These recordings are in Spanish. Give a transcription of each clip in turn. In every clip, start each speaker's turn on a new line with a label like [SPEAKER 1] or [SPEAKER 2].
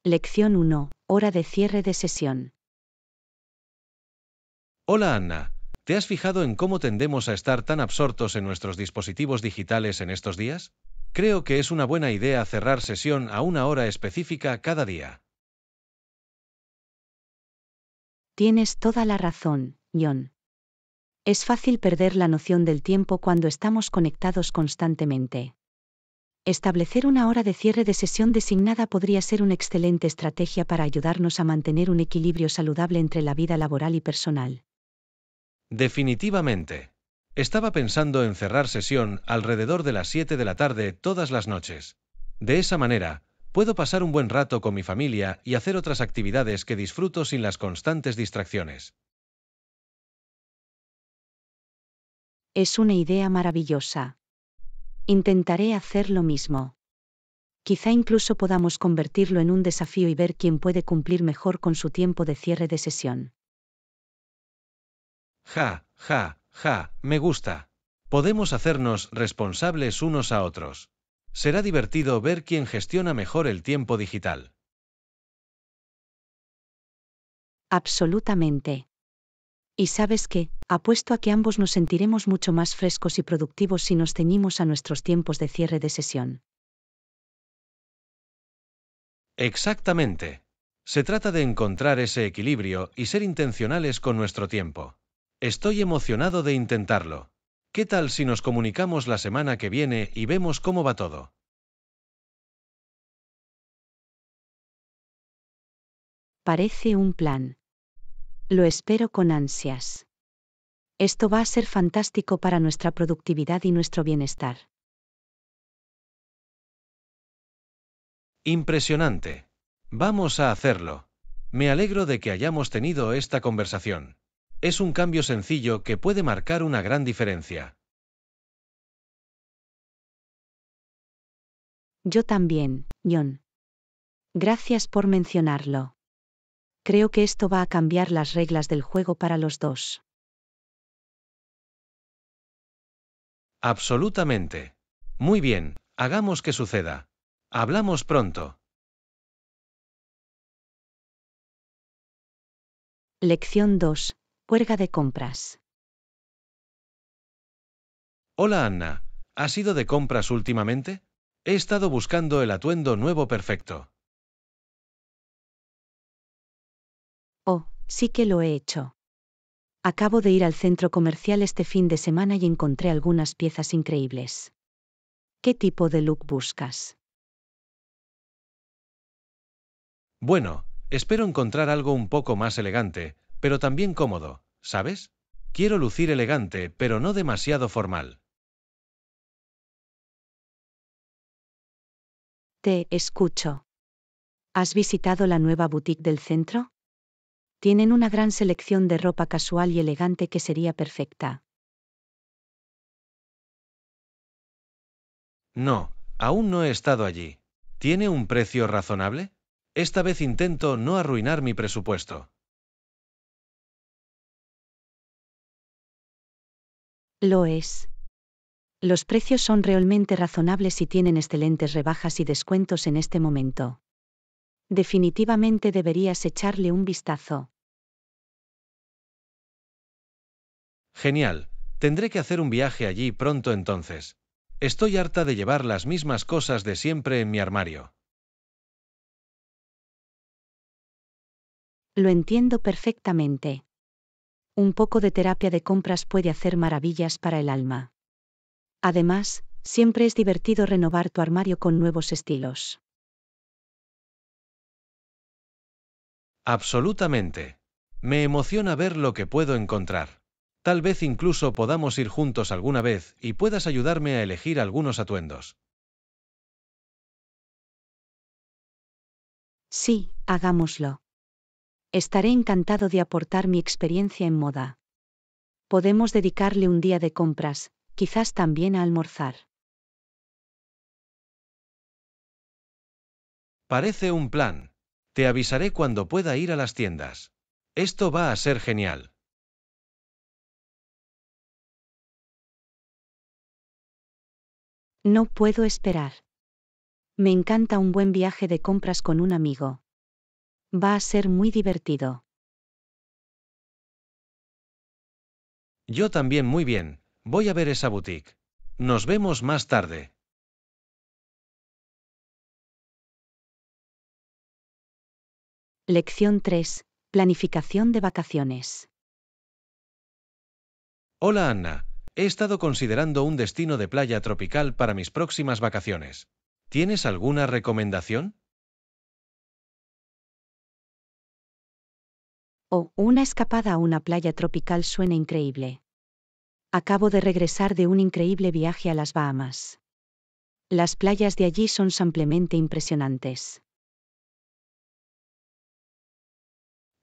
[SPEAKER 1] Lección 1. Hora de cierre de sesión.
[SPEAKER 2] Hola Anna, ¿te has fijado en cómo tendemos a estar tan absortos en nuestros dispositivos digitales en estos días? Creo que es una buena idea cerrar sesión a una hora específica cada día.
[SPEAKER 1] Tienes toda la razón, John. Es fácil perder la noción del tiempo cuando estamos conectados constantemente. Establecer una hora de cierre de sesión designada podría ser una excelente estrategia para ayudarnos a mantener un equilibrio saludable entre la vida laboral y personal.
[SPEAKER 2] Definitivamente. Estaba pensando en cerrar sesión alrededor de las 7 de la tarde todas las noches. De esa manera, puedo pasar un buen rato con mi familia y hacer otras actividades que disfruto sin las constantes distracciones.
[SPEAKER 1] Es una idea maravillosa. Intentaré hacer lo mismo. Quizá incluso podamos convertirlo en un desafío y ver quién puede cumplir mejor con su tiempo de cierre de sesión.
[SPEAKER 2] Me gusta. Podemos hacernos responsables unos a otros. Será divertido ver quién gestiona mejor el tiempo digital.
[SPEAKER 1] Absolutamente. Y sabes qué, apuesto a que ambos nos sentiremos mucho más frescos y productivos si nos ceñimos a nuestros tiempos de cierre de sesión.
[SPEAKER 2] Exactamente. Se trata de encontrar ese equilibrio y ser intencionales con nuestro tiempo. Estoy emocionado de intentarlo. ¿Qué tal si nos comunicamos la semana que viene y vemos cómo va todo?
[SPEAKER 1] Parece un plan. Lo espero con ansias. Esto va a ser fantástico para nuestra productividad y nuestro bienestar.
[SPEAKER 2] Impresionante. Vamos a hacerlo. Me alegro de que hayamos tenido esta conversación. Es un cambio sencillo que puede marcar una gran diferencia.
[SPEAKER 1] Yo también, John. Gracias por mencionarlo. Creo que esto va a cambiar las reglas del juego para los dos.
[SPEAKER 2] Absolutamente. Muy bien, hagamos que suceda. Hablamos pronto.
[SPEAKER 1] Lección 2. Juerga de compras.
[SPEAKER 2] Hola Anna, ¿has ido de compras últimamente? He estado buscando el atuendo nuevo perfecto.
[SPEAKER 1] Oh, sí que lo he hecho. Acabo de ir al centro comercial este fin de semana y encontré algunas piezas increíbles. ¿Qué tipo de look buscas?
[SPEAKER 2] Bueno, espero encontrar algo un poco más elegante, pero también cómodo, ¿sabes? Quiero lucir elegante, pero no demasiado formal.
[SPEAKER 1] Te escucho. ¿Has visitado la nueva boutique del centro? Tienen una gran selección de ropa casual y elegante que sería perfecta.
[SPEAKER 2] No, aún no he estado allí. ¿Tiene un precio razonable? Esta vez intento no arruinar mi presupuesto.
[SPEAKER 1] Lo es. Los precios son realmente razonables y tienen excelentes rebajas y descuentos en este momento. Definitivamente deberías echarle un vistazo.
[SPEAKER 2] Genial, tendré que hacer un viaje allí pronto entonces. Estoy harta de llevar las mismas cosas de siempre en mi armario.
[SPEAKER 1] Lo entiendo perfectamente. Un poco de terapia de compras puede hacer maravillas para el alma. Además, siempre es divertido renovar tu armario con nuevos estilos.
[SPEAKER 2] Absolutamente. Me emociona ver lo que puedo encontrar. Tal vez incluso podamos ir juntos alguna vez y puedas ayudarme a elegir algunos atuendos.
[SPEAKER 1] Sí, hagámoslo. Estaré encantado de aportar mi experiencia en moda. Podemos dedicarle un día de compras, quizás también a almorzar.
[SPEAKER 2] Parece un plan. Te avisaré cuando pueda ir a las tiendas. Esto va a ser genial.
[SPEAKER 1] No puedo esperar. Me encanta un buen viaje de compras con un amigo. Va a ser muy divertido.
[SPEAKER 2] Yo también muy bien, voy a ver esa boutique. Nos vemos más tarde.
[SPEAKER 1] Lección 3. Planificación de vacaciones.
[SPEAKER 2] Hola Anna, he estado considerando un destino de playa tropical para mis próximas vacaciones. ¿Tienes alguna recomendación?
[SPEAKER 1] Una escapada a una playa tropical suena increíble. Acabo de regresar de un increíble viaje a las Bahamas. Las playas de allí son simplemente impresionantes.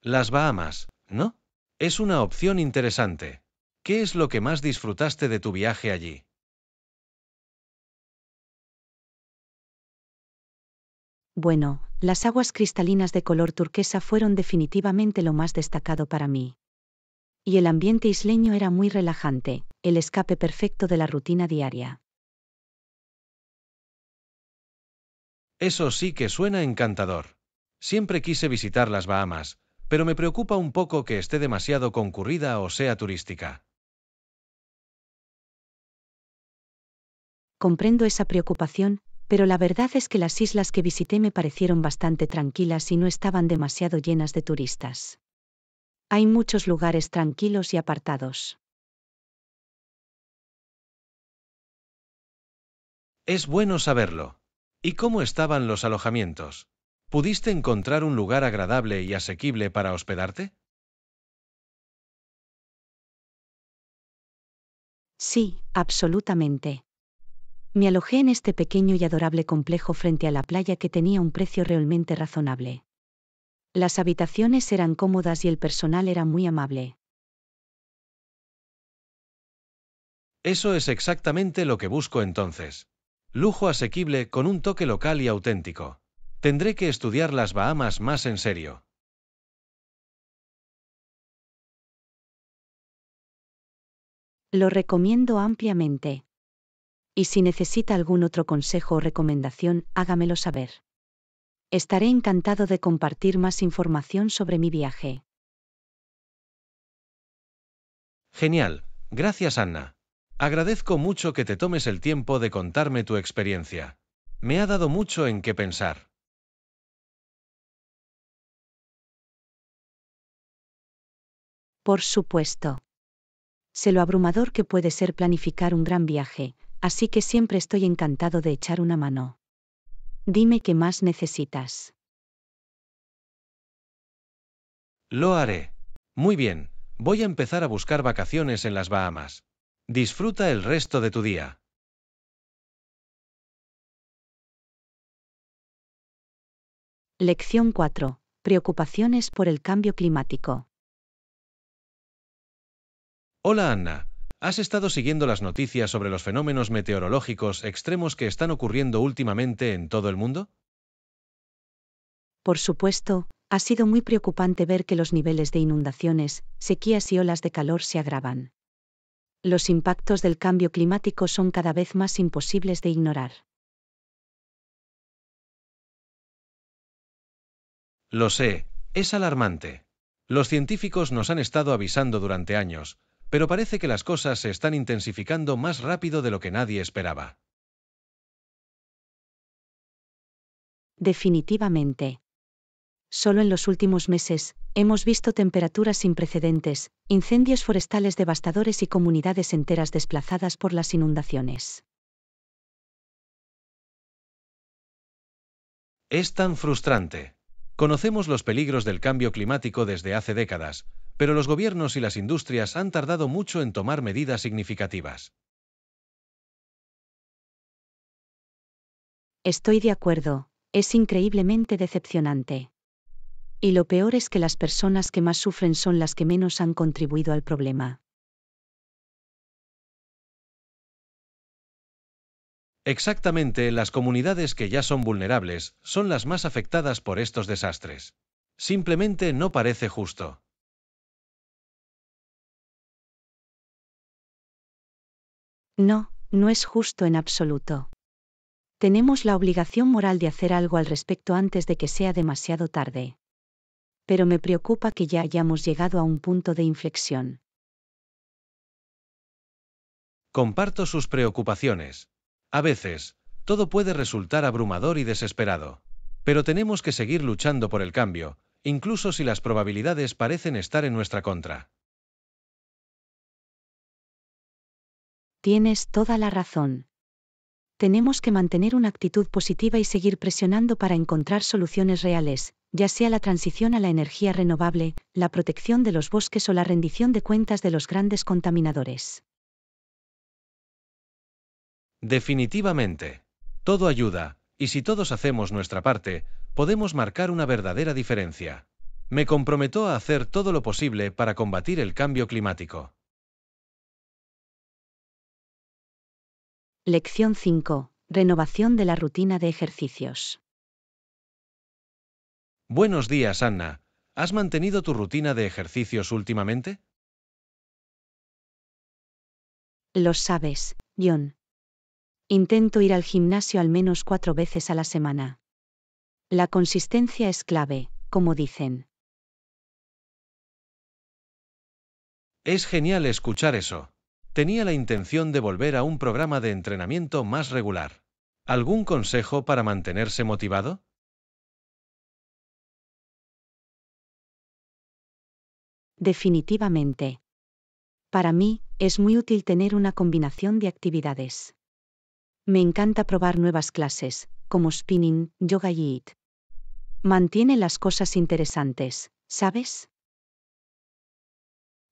[SPEAKER 2] Las Bahamas, ¿no? Es una opción interesante. ¿Qué es lo que más disfrutaste de tu viaje allí?
[SPEAKER 1] Bueno, las aguas cristalinas de color turquesa fueron definitivamente lo más destacado para mí. Y el ambiente isleño era muy relajante, el escape perfecto de la rutina diaria.
[SPEAKER 2] Eso sí que suena encantador. Siempre quise visitar las Bahamas, pero me preocupa un poco que esté demasiado concurrida o sea turística.
[SPEAKER 1] Comprendo esa preocupación, pero la verdad es que las islas que visité me parecieron bastante tranquilas y no estaban demasiado llenas de turistas. Hay muchos lugares tranquilos y apartados.
[SPEAKER 2] Es bueno saberlo. ¿Y cómo estaban los alojamientos? ¿Pudiste encontrar un lugar agradable y asequible para hospedarte?
[SPEAKER 1] Sí, absolutamente. Me alojé en este pequeño y adorable complejo frente a la playa que tenía un precio realmente razonable. Las habitaciones eran cómodas y el personal era muy amable.
[SPEAKER 2] Eso es exactamente lo que busco entonces. Lujo asequible con un toque local y auténtico. Tendré que estudiar las Bahamas más en serio.
[SPEAKER 1] Lo recomiendo ampliamente. Y si necesita algún otro consejo o recomendación, hágamelo saber. Estaré encantado de compartir más información sobre mi viaje.
[SPEAKER 2] Genial, gracias Anna. Agradezco mucho que te tomes el tiempo de contarme tu experiencia. Me ha dado mucho en qué pensar.
[SPEAKER 1] Por supuesto. Sé lo abrumador que puede ser planificar un gran viaje, así que siempre estoy encantado de echar una mano. Dime qué más necesitas.
[SPEAKER 2] Lo haré. Muy bien, voy a empezar a buscar vacaciones en las Bahamas. Disfruta el resto de tu día.
[SPEAKER 1] Lección 4. Preocupaciones por el cambio climático.
[SPEAKER 2] Hola Anna, ¿has estado siguiendo las noticias sobre los fenómenos meteorológicos extremos que están ocurriendo últimamente en todo el mundo?
[SPEAKER 1] Por supuesto, ha sido muy preocupante ver que los niveles de inundaciones, sequías y olas de calor se agravan. Los impactos del cambio climático son cada vez más imposibles de ignorar.
[SPEAKER 2] Lo sé, es alarmante. Los científicos nos han estado avisando durante años, pero parece que las cosas se están intensificando más rápido de lo que nadie esperaba.
[SPEAKER 1] Definitivamente. Solo en los últimos meses, hemos visto temperaturas sin precedentes, incendios forestales devastadores y comunidades enteras desplazadas por las inundaciones.
[SPEAKER 2] Es tan frustrante. Conocemos los peligros del cambio climático desde hace décadas, pero los gobiernos y las industrias han tardado mucho en tomar medidas significativas.
[SPEAKER 1] Estoy de acuerdo, es increíblemente decepcionante. Y lo peor es que las personas que más sufren son las que menos han contribuido al problema.
[SPEAKER 2] Exactamente, las comunidades que ya son vulnerables son las más afectadas por estos desastres. Simplemente no parece justo.
[SPEAKER 1] No, no es justo en absoluto. Tenemos la obligación moral de hacer algo al respecto antes de que sea demasiado tarde. pero me preocupa que ya hayamos llegado a un punto de inflexión.
[SPEAKER 2] Comparto sus preocupaciones. A veces, todo puede resultar abrumador y desesperado. Pero tenemos que seguir luchando por el cambio, incluso si las probabilidades parecen estar en nuestra contra.
[SPEAKER 1] Tienes toda la razón. Tenemos que mantener una actitud positiva y seguir presionando para encontrar soluciones reales, ya sea la transición a la energía renovable, la protección de los bosques o la rendición de cuentas de los grandes contaminadores.
[SPEAKER 2] Definitivamente. Todo ayuda, y si todos hacemos nuestra parte, podemos marcar una verdadera diferencia. Me comprometo a hacer todo lo posible para combatir el cambio climático.
[SPEAKER 1] Lección 5. Renovación de la rutina de ejercicios.
[SPEAKER 2] Buenos días, Anna. ¿Has mantenido tu rutina de ejercicios últimamente?
[SPEAKER 1] Lo sabes, John. Intento ir al gimnasio al menos 4 veces a la semana. La consistencia es clave, como dicen.
[SPEAKER 2] Es genial escuchar eso. Tenía la intención de volver a un programa de entrenamiento más regular. ¿Algún consejo para mantenerse motivado?
[SPEAKER 1] Definitivamente. Para mí, es muy útil tener una combinación de actividades. Me encanta probar nuevas clases, como spinning, yoga y HIIT. Mantiene las cosas interesantes, ¿sabes?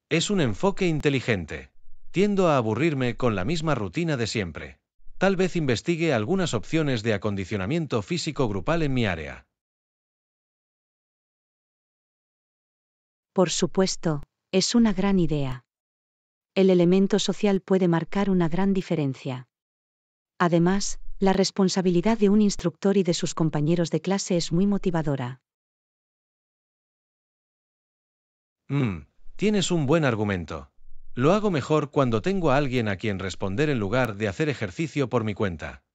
[SPEAKER 2] Es un enfoque inteligente. Tiendo a aburrirme con la misma rutina de siempre. Tal vez investigue algunas opciones de acondicionamiento físico grupal en mi área.
[SPEAKER 1] Por supuesto, es una gran idea. El elemento social puede marcar una gran diferencia. Además, la responsabilidad de un instructor y de sus compañeros de clase es muy motivadora.
[SPEAKER 2] Tienes un buen argumento. Lo hago mejor cuando tengo a alguien a quien responder en lugar de hacer ejercicio por mi cuenta.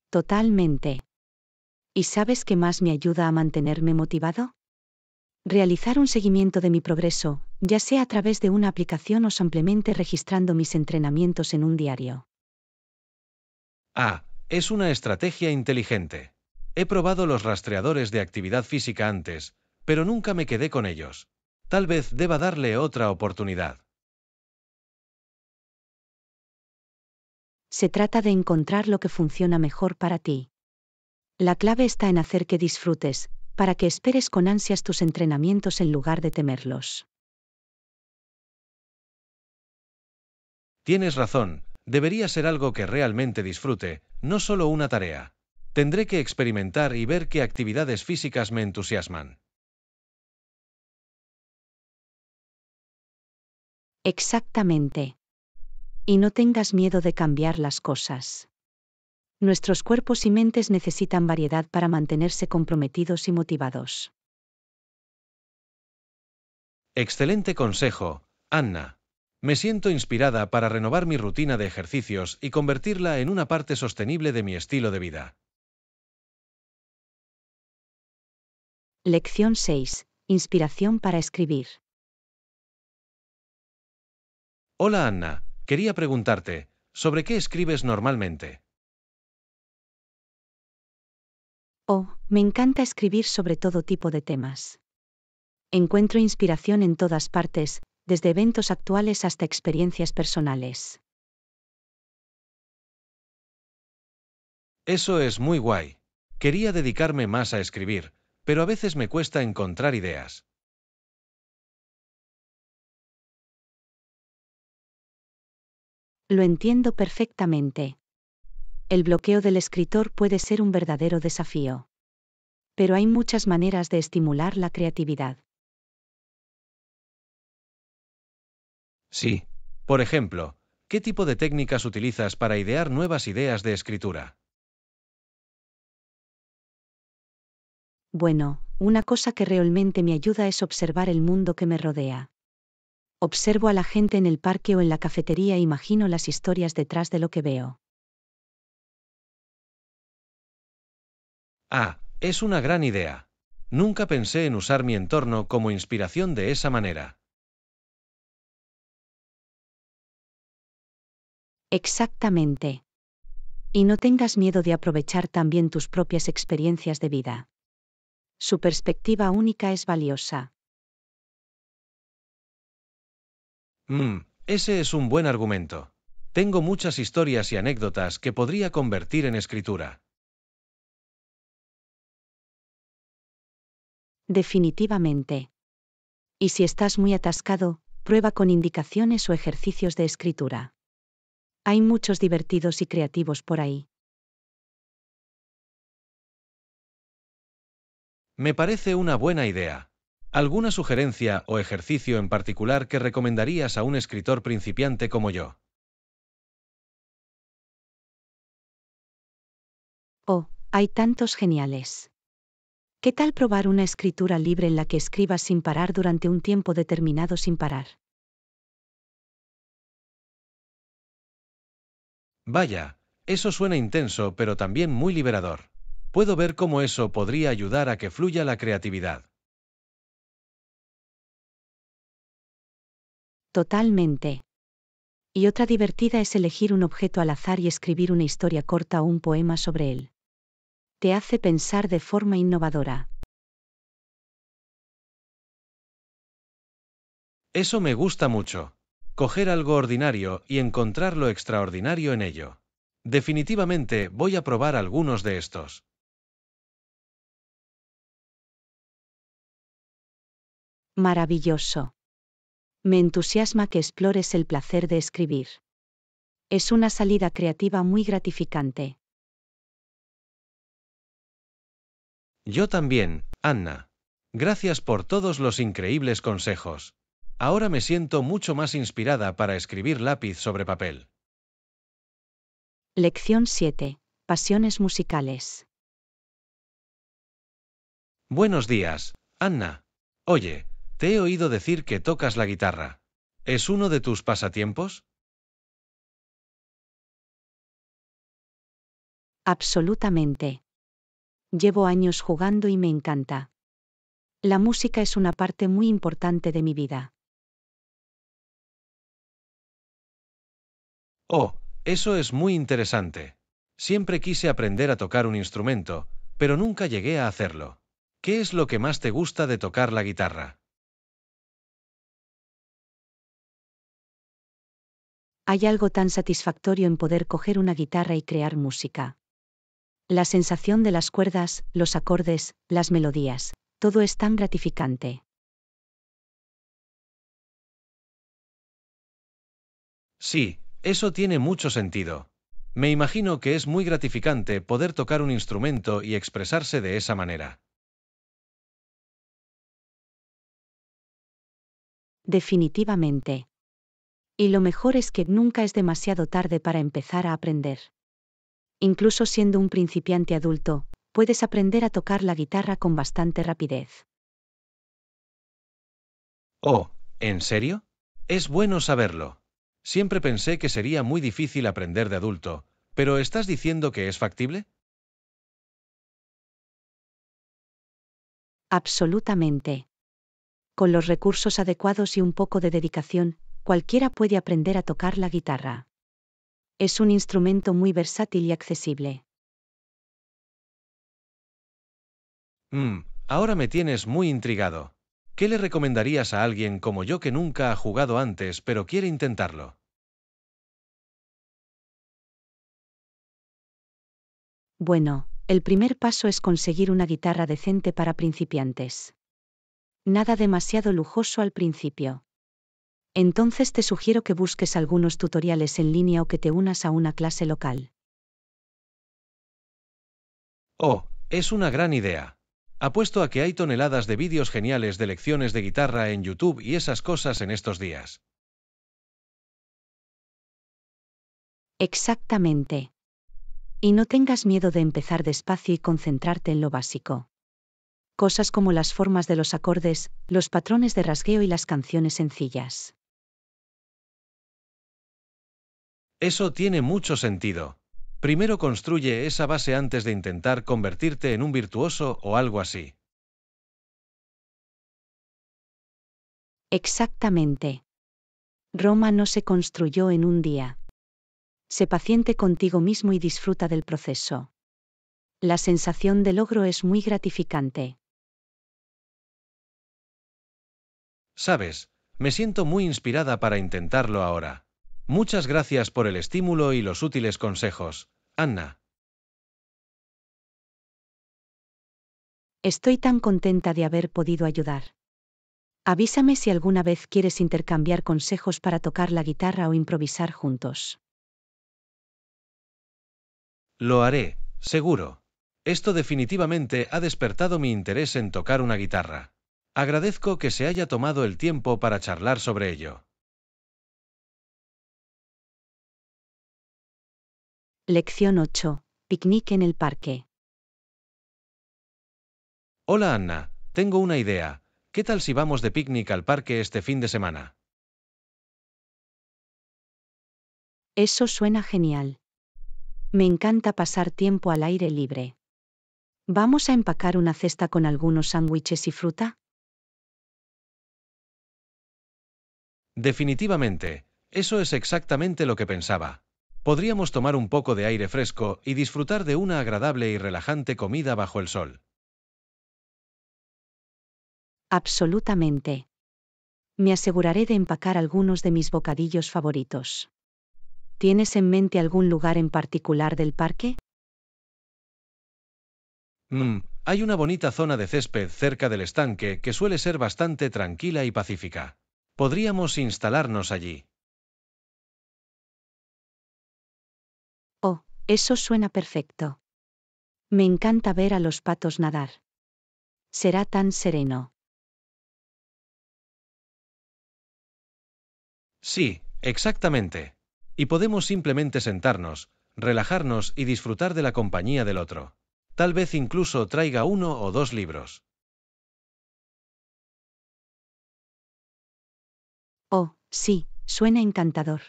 [SPEAKER 1] Totalmente. ¿Y sabes qué más me ayuda a mantenerme motivado? Realizar un seguimiento de mi progreso, ya sea a través de una aplicación o simplemente registrando mis entrenamientos en un diario.
[SPEAKER 2] Es una estrategia inteligente. He probado los rastreadores de actividad física antes, pero nunca me quedé con ellos. Tal vez deba darle otra oportunidad.
[SPEAKER 1] Se trata de encontrar lo que funciona mejor para ti. La clave está en hacer que disfrutes, para que esperes con ansias tus entrenamientos en lugar de temerlos.
[SPEAKER 2] Tienes razón, debería ser algo que realmente disfrute, no solo una tarea. Tendré que experimentar y ver qué actividades físicas me entusiasman.
[SPEAKER 1] Exactamente. Y no tengas miedo de cambiar las cosas. Nuestros cuerpos y mentes necesitan variedad para mantenerse comprometidos y motivados.
[SPEAKER 2] Excelente consejo, Anna. Me siento inspirada para renovar mi rutina de ejercicios y convertirla en una parte sostenible de mi estilo de vida.
[SPEAKER 1] Lección 6. Inspiración para escribir.
[SPEAKER 2] Hola Anna, quería preguntarte, ¿sobre qué escribes normalmente?
[SPEAKER 1] Oh, me encanta escribir sobre todo tipo de temas. Encuentro inspiración en todas partes, desde eventos actuales hasta experiencias personales.
[SPEAKER 2] Eso es muy guay. Quería dedicarme más a escribir, pero a veces me cuesta encontrar ideas.
[SPEAKER 1] Lo entiendo perfectamente. El bloqueo del escritor puede ser un verdadero desafío. Pero hay muchas maneras de estimular la creatividad.
[SPEAKER 2] Sí. Por ejemplo, ¿qué tipo de técnicas utilizas para idear nuevas ideas de escritura?
[SPEAKER 1] Bueno, una cosa que realmente me ayuda es observar el mundo que me rodea. Observo a la gente en el parque o en la cafetería e imagino las historias detrás de lo que veo.
[SPEAKER 2] es una gran idea. Nunca pensé en usar mi entorno como inspiración de esa manera.
[SPEAKER 1] Exactamente. Y no tengas miedo de aprovechar también tus propias experiencias de vida. Su perspectiva única es valiosa.
[SPEAKER 2] Ese es un buen argumento. Tengo muchas historias y anécdotas que podría convertir en escritura.
[SPEAKER 1] Definitivamente. Y si estás muy atascado, prueba con indicaciones o ejercicios de escritura. Hay muchos divertidos y creativos por ahí.
[SPEAKER 2] Me parece una buena idea. ¿Alguna sugerencia o ejercicio en particular que recomendarías a un escritor principiante como yo?
[SPEAKER 1] Oh, hay tantos geniales. ¿Qué tal probar una escritura libre en la que escribas sin parar durante un tiempo determinado sin parar?
[SPEAKER 2] Vaya, eso suena intenso pero también muy liberador. Puedo ver cómo eso podría ayudar a que fluya la creatividad.
[SPEAKER 1] Totalmente. Y otra divertida es elegir un objeto al azar y escribir una historia corta o un poema sobre él. Te hace pensar de forma innovadora.
[SPEAKER 2] Eso me gusta mucho. Coger algo ordinario y encontrar lo extraordinario en ello. Definitivamente voy a probar algunos de estos.
[SPEAKER 1] Maravilloso. Me entusiasma que explores el placer de escribir. Es una salida creativa muy gratificante.
[SPEAKER 2] Yo también, Anna. Gracias por todos los increíbles consejos. Ahora me siento mucho más inspirada para escribir lápiz sobre papel.
[SPEAKER 1] Lección 7. Pasiones musicales.
[SPEAKER 2] Buenos días, Anna. Oye, te he oído decir que tocas la guitarra. ¿Es uno de tus pasatiempos?
[SPEAKER 1] Absolutamente. Llevo años jugando y me encanta. La música es una parte muy importante de mi vida.
[SPEAKER 2] Oh, eso es muy interesante. Siempre quise aprender a tocar un instrumento, pero nunca llegué a hacerlo. ¿Qué es lo que más te gusta de tocar la guitarra?
[SPEAKER 1] Hay algo tan satisfactorio en poder coger una guitarra y crear música. La sensación de las cuerdas, los acordes, las melodías, todo es tan gratificante.
[SPEAKER 2] Sí, eso tiene mucho sentido. Me imagino que es muy gratificante poder tocar un instrumento y expresarse de esa manera.
[SPEAKER 1] Definitivamente. Y lo mejor es que nunca es demasiado tarde para empezar a aprender. Incluso siendo un principiante adulto, puedes aprender a tocar la guitarra con bastante rapidez.
[SPEAKER 2] Oh, ¿en serio? Es bueno saberlo. Siempre pensé que sería muy difícil aprender de adulto, pero ¿estás diciendo que es factible?
[SPEAKER 1] Absolutamente. Con los recursos adecuados y un poco de dedicación, cualquiera puede aprender a tocar la guitarra. Es un instrumento muy versátil y accesible.
[SPEAKER 2] Ahora me tienes muy intrigado. ¿Qué le recomendarías a alguien como yo que nunca ha jugado antes pero quiere intentarlo?
[SPEAKER 1] Bueno, el primer paso es conseguir una guitarra decente para principiantes. Nada demasiado lujoso al principio. Entonces te sugiero que busques algunos tutoriales en línea o que te unas a una clase local.
[SPEAKER 2] Oh, es una gran idea. Apuesto a que hay toneladas de vídeos geniales de lecciones de guitarra en YouTube y esas cosas en estos días.
[SPEAKER 1] Exactamente. Y no tengas miedo de empezar despacio y concentrarte en lo básico. Cosas como las formas de los acordes, los patrones de rasgueo y las canciones sencillas.
[SPEAKER 2] Eso tiene mucho sentido. Primero construye esa base antes de intentar convertirte en un virtuoso o algo así.
[SPEAKER 1] Exactamente. Roma no se construyó en un día. Sé paciente contigo mismo y disfruta del proceso. La sensación de logro es muy gratificante.
[SPEAKER 2] Sabes, me siento muy inspirada para intentarlo ahora. Muchas gracias por el estímulo y los útiles consejos, Anna.
[SPEAKER 1] Estoy tan contenta de haber podido ayudar. Avísame si alguna vez quieres intercambiar consejos para tocar la guitarra o improvisar juntos.
[SPEAKER 2] Lo haré, seguro. Esto definitivamente ha despertado mi interés en tocar una guitarra. Agradezco que se haya tomado el tiempo para charlar sobre ello.
[SPEAKER 1] Lección 8. Picnic en el parque.
[SPEAKER 2] Hola Anna, tengo una idea. ¿Qué tal si vamos de picnic al parque este fin de semana?
[SPEAKER 1] Eso suena genial. Me encanta pasar tiempo al aire libre. ¿Vamos a empacar una cesta con algunos sándwiches y fruta?
[SPEAKER 2] Definitivamente, eso es exactamente lo que pensaba. Podríamos tomar un poco de aire fresco y disfrutar de una agradable y relajante comida bajo el sol.
[SPEAKER 1] Absolutamente. Me aseguraré de empacar algunos de mis bocadillos favoritos. ¿Tienes en mente algún lugar en particular del parque?
[SPEAKER 2] Hay una bonita zona de césped cerca del estanque que suele ser bastante tranquila y pacífica. Podríamos instalarnos allí.
[SPEAKER 1] Oh, eso suena perfecto. Me encanta ver a los patos nadar. Será tan sereno.
[SPEAKER 2] Sí, exactamente. Y podemos simplemente sentarnos, relajarnos y disfrutar de la compañía del otro. Tal vez incluso traiga uno o dos libros.
[SPEAKER 1] Oh, sí, suena encantador.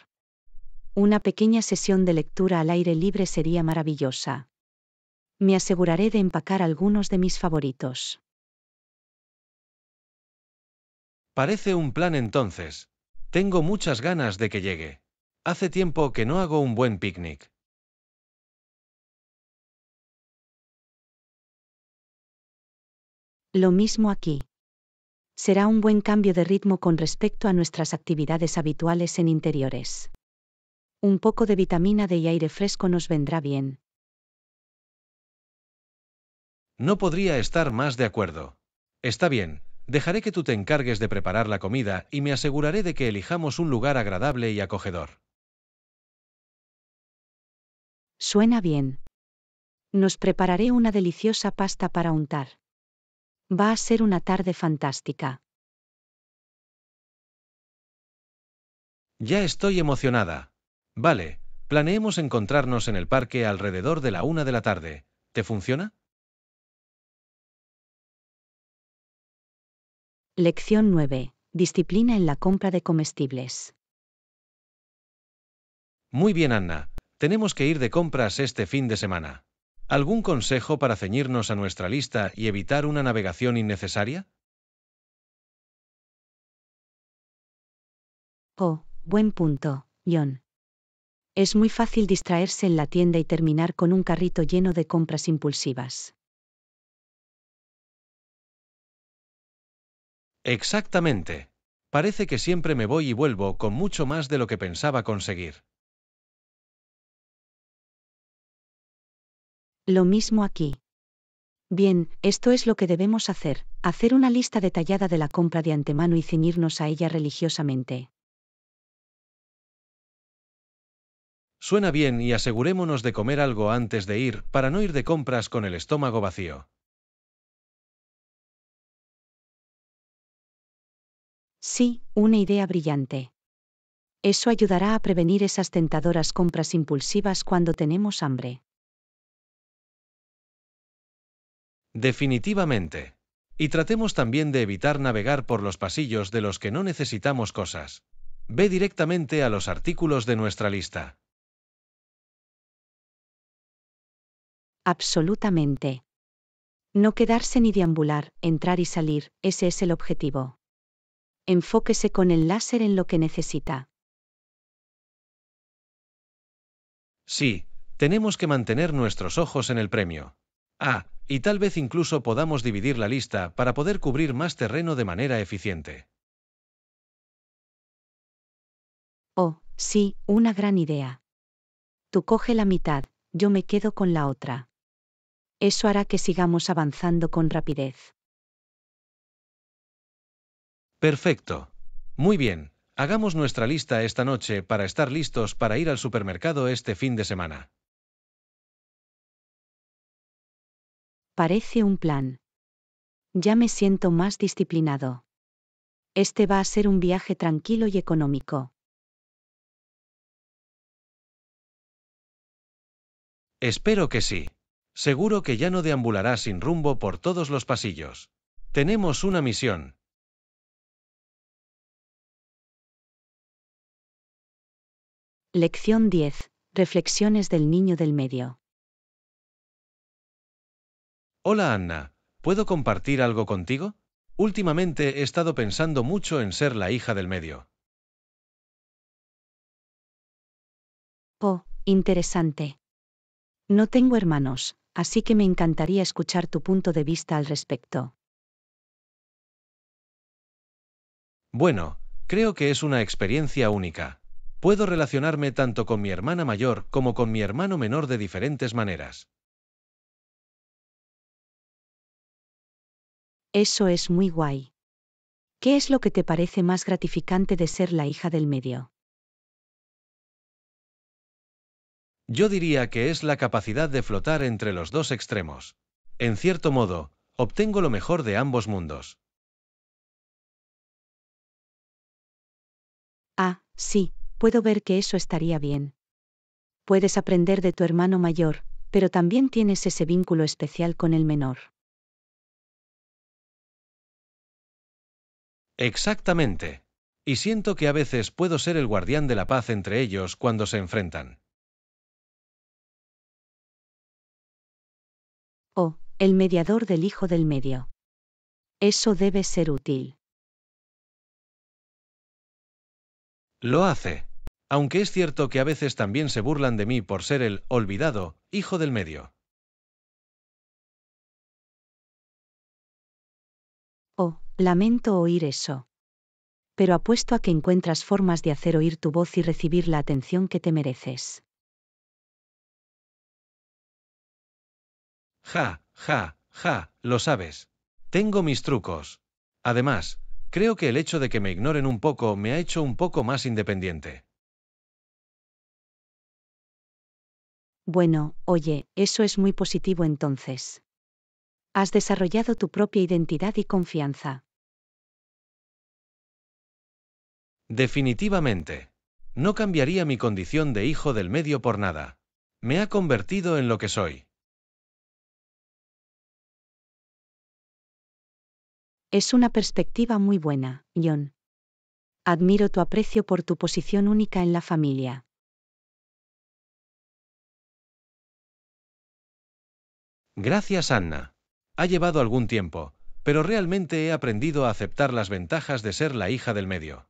[SPEAKER 1] Una pequeña sesión de lectura al aire libre sería maravillosa. Me aseguraré de empacar algunos de mis favoritos.
[SPEAKER 2] Parece un plan entonces. Tengo muchas ganas de que llegue. Hace tiempo que no hago un buen picnic.
[SPEAKER 1] Lo mismo aquí. Será un buen cambio de ritmo con respecto a nuestras actividades habituales en interiores. Un poco de vitamina D y aire fresco nos vendrá bien.
[SPEAKER 2] No podría estar más de acuerdo. Está bien, dejaré que tú te encargues de preparar la comida y me aseguraré de que elijamos un lugar agradable y acogedor.
[SPEAKER 1] Suena bien. Nos prepararé una deliciosa pasta para untar. Va a ser una tarde fantástica.
[SPEAKER 2] Ya estoy emocionada. Vale, planeemos encontrarnos en el parque alrededor de la 1 de la tarde. ¿Te funciona?
[SPEAKER 1] Lección 9. Disciplina en la compra de comestibles.
[SPEAKER 2] Muy bien, Anna. Tenemos que ir de compras este fin de semana. ¿Algún consejo para ceñirnos a nuestra lista y evitar una navegación innecesaria?
[SPEAKER 1] Oh, buen punto, John. Es muy fácil distraerse en la tienda y terminar con un carrito lleno de compras impulsivas.
[SPEAKER 2] Exactamente. Parece que siempre me voy y vuelvo con mucho más de lo que pensaba conseguir.
[SPEAKER 1] Lo mismo aquí. Bien, esto es lo que debemos hacer una lista detallada de la compra de antemano y ceñirnos a ella religiosamente.
[SPEAKER 2] Suena bien y asegurémonos de comer algo antes de ir para no ir de compras con el estómago vacío.
[SPEAKER 1] Sí, una idea brillante. Eso ayudará a prevenir esas tentadoras compras impulsivas cuando tenemos hambre.
[SPEAKER 2] Definitivamente. Y tratemos también de evitar navegar por los pasillos de los que no necesitamos cosas. Ve directamente a los artículos de nuestra lista.
[SPEAKER 1] Absolutamente. No quedarse ni deambular, entrar y salir, ese es el objetivo. Enfóquese con el láser en lo que necesita.
[SPEAKER 2] Sí, tenemos que mantener nuestros ojos en el premio. Ah, y tal vez incluso podamos dividir la lista para poder cubrir más terreno de manera eficiente.
[SPEAKER 1] Oh, sí, una gran idea. Tú coge la mitad, yo me quedo con la otra. Eso hará que sigamos avanzando con rapidez.
[SPEAKER 2] Perfecto. Muy bien, hagamos nuestra lista esta noche para estar listos para ir al supermercado este fin de semana.
[SPEAKER 1] Parece un plan. Ya me siento más disciplinado. Este va a ser un viaje tranquilo y económico.
[SPEAKER 2] Espero que sí. Seguro que ya no deambulará sin rumbo por todos los pasillos. Tenemos una misión.
[SPEAKER 1] Lección 10. Reflexiones del niño del medio.
[SPEAKER 2] Hola Anna, ¿puedo compartir algo contigo? Últimamente he estado pensando mucho en ser la hija del medio.
[SPEAKER 1] Oh, interesante. No tengo hermanos, así que me encantaría escuchar tu punto de vista al respecto.
[SPEAKER 2] Bueno, creo que es una experiencia única. Puedo relacionarme tanto con mi hermana mayor como con mi hermano menor de diferentes maneras.
[SPEAKER 1] Eso es muy guay. ¿Qué es lo que te parece más gratificante de ser la hija del medio?
[SPEAKER 2] Yo diría que es la capacidad de flotar entre los dos extremos. En cierto modo, obtengo lo mejor de ambos mundos.
[SPEAKER 1] Ah, sí, puedo ver que eso estaría bien. Puedes aprender de tu hermano mayor, pero también tienes ese vínculo especial con el menor.
[SPEAKER 2] Exactamente. Y siento que a veces puedo ser el guardián de la paz entre ellos cuando se enfrentan.
[SPEAKER 1] Oh, el mediador del hijo del medio. Eso debe ser útil.
[SPEAKER 2] Lo hace. Aunque es cierto que a veces también se burlan de mí por ser el olvidado hijo del medio.
[SPEAKER 1] Oh, lamento oír eso. Pero apuesto a que encuentras formas de hacer oír tu voz y recibir la atención que te mereces.
[SPEAKER 2] Ja, ja, ja, lo sabes. Tengo mis trucos. Además, creo que el hecho de que me ignoren un poco me ha hecho un poco más independiente.
[SPEAKER 1] Bueno, oye, eso es muy positivo entonces. Has desarrollado tu propia identidad y confianza.
[SPEAKER 2] Definitivamente. No cambiaría mi condición de hijo del medio por nada. Me ha convertido en lo que soy.
[SPEAKER 1] Es una perspectiva muy buena, John. Admiro tu aprecio por tu posición única en la familia.
[SPEAKER 2] Gracias, Anna. Ha llevado algún tiempo, pero realmente he aprendido a aceptar las ventajas de ser la hija del medio.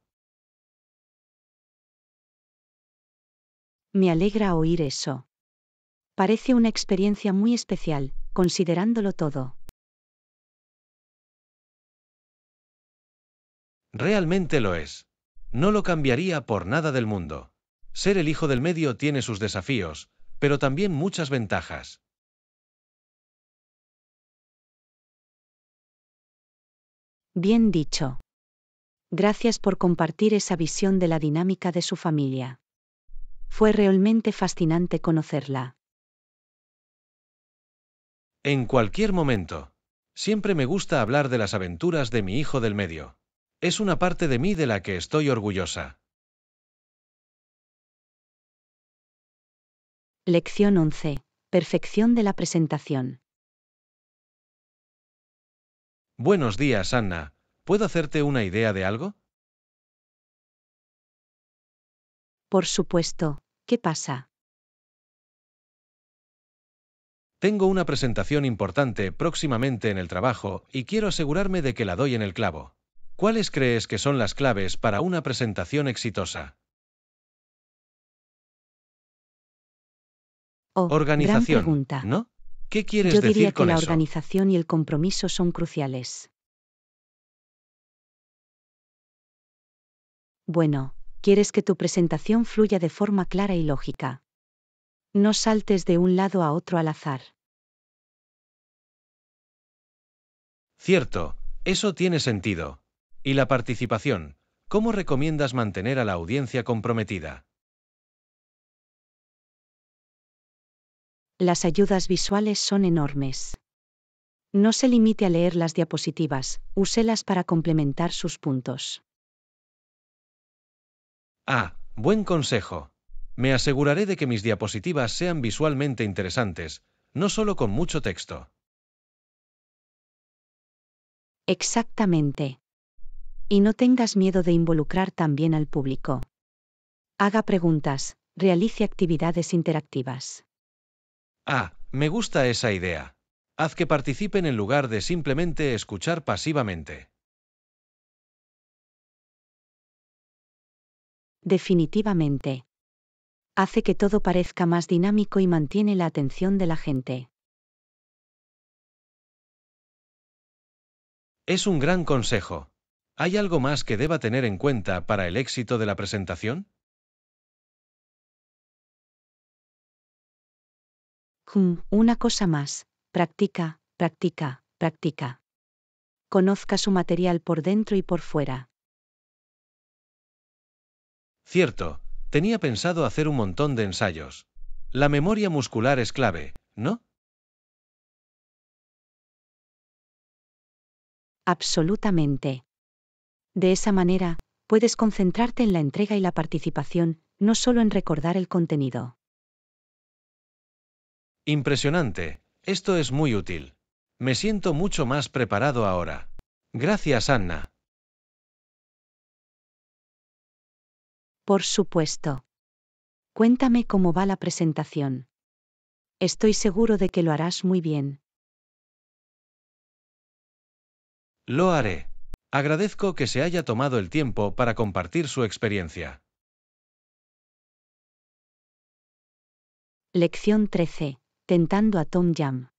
[SPEAKER 1] Me alegra oír eso. Parece una experiencia muy especial, considerándolo todo.
[SPEAKER 2] Realmente lo es. No lo cambiaría por nada del mundo. Ser el hijo del medio tiene sus desafíos, pero también muchas ventajas.
[SPEAKER 1] Bien dicho. Gracias por compartir esa visión de la dinámica de su familia. Fue realmente fascinante conocerla.
[SPEAKER 2] En cualquier momento. Siempre me gusta hablar de las aventuras de mi hijo del medio. Es una parte de mí de la que estoy orgullosa.
[SPEAKER 1] Lección 11. Perfección de la presentación.
[SPEAKER 2] Buenos días, Anna. ¿Puedo hacerte una idea de algo?
[SPEAKER 1] Por supuesto, ¿qué pasa?
[SPEAKER 2] Tengo una presentación importante próximamente en el trabajo y quiero asegurarme de que la doy en el clavo. ¿Cuáles crees que son las claves para una presentación exitosa?
[SPEAKER 1] Oh, gran
[SPEAKER 2] Organización,
[SPEAKER 1] pregunta.
[SPEAKER 2] ¿no? ¿Qué quieres
[SPEAKER 1] Yo diría
[SPEAKER 2] decir
[SPEAKER 1] que
[SPEAKER 2] con
[SPEAKER 1] la
[SPEAKER 2] eso?
[SPEAKER 1] organización y el compromiso son cruciales. Bueno, quieres que tu presentación fluya de forma clara y lógica. No saltes de un lado a otro al azar.
[SPEAKER 2] Cierto, eso tiene sentido. ¿Y la participación? ¿Cómo recomiendas mantener a la audiencia comprometida?
[SPEAKER 1] Las ayudas visuales son enormes. No se limite a leer las diapositivas, úselas para complementar sus puntos.
[SPEAKER 2] Ah, buen consejo. Me aseguraré de que mis diapositivas sean visualmente interesantes, no solo con mucho texto.
[SPEAKER 1] Exactamente. Y no tengas miedo de involucrar también al público. Haga preguntas, realice actividades interactivas.
[SPEAKER 2] Ah, me gusta esa idea. Haz que participen en lugar de simplemente escuchar pasivamente.
[SPEAKER 1] Definitivamente. Hace que todo parezca más dinámico y mantiene la atención de la gente.
[SPEAKER 2] Es un gran consejo. ¿Hay algo más que deba tener en cuenta para el éxito de la presentación?
[SPEAKER 1] Una cosa más. Practica, practica, practica. Conozca su material por dentro y por fuera.
[SPEAKER 2] Cierto, tenía pensado hacer un montón de ensayos. La memoria muscular es clave, ¿no?
[SPEAKER 1] Absolutamente. De esa manera, puedes concentrarte en la entrega y la participación, no solo en recordar el contenido.
[SPEAKER 2] Impresionante, esto es muy útil. Me siento mucho más preparado ahora. Gracias, Anna.
[SPEAKER 1] Por supuesto. Cuéntame cómo va la presentación. Estoy seguro de que lo harás muy bien.
[SPEAKER 2] Lo haré. Agradezco que se haya tomado el tiempo para compartir su experiencia.
[SPEAKER 1] Lección 13. Tentando a Tom Yam.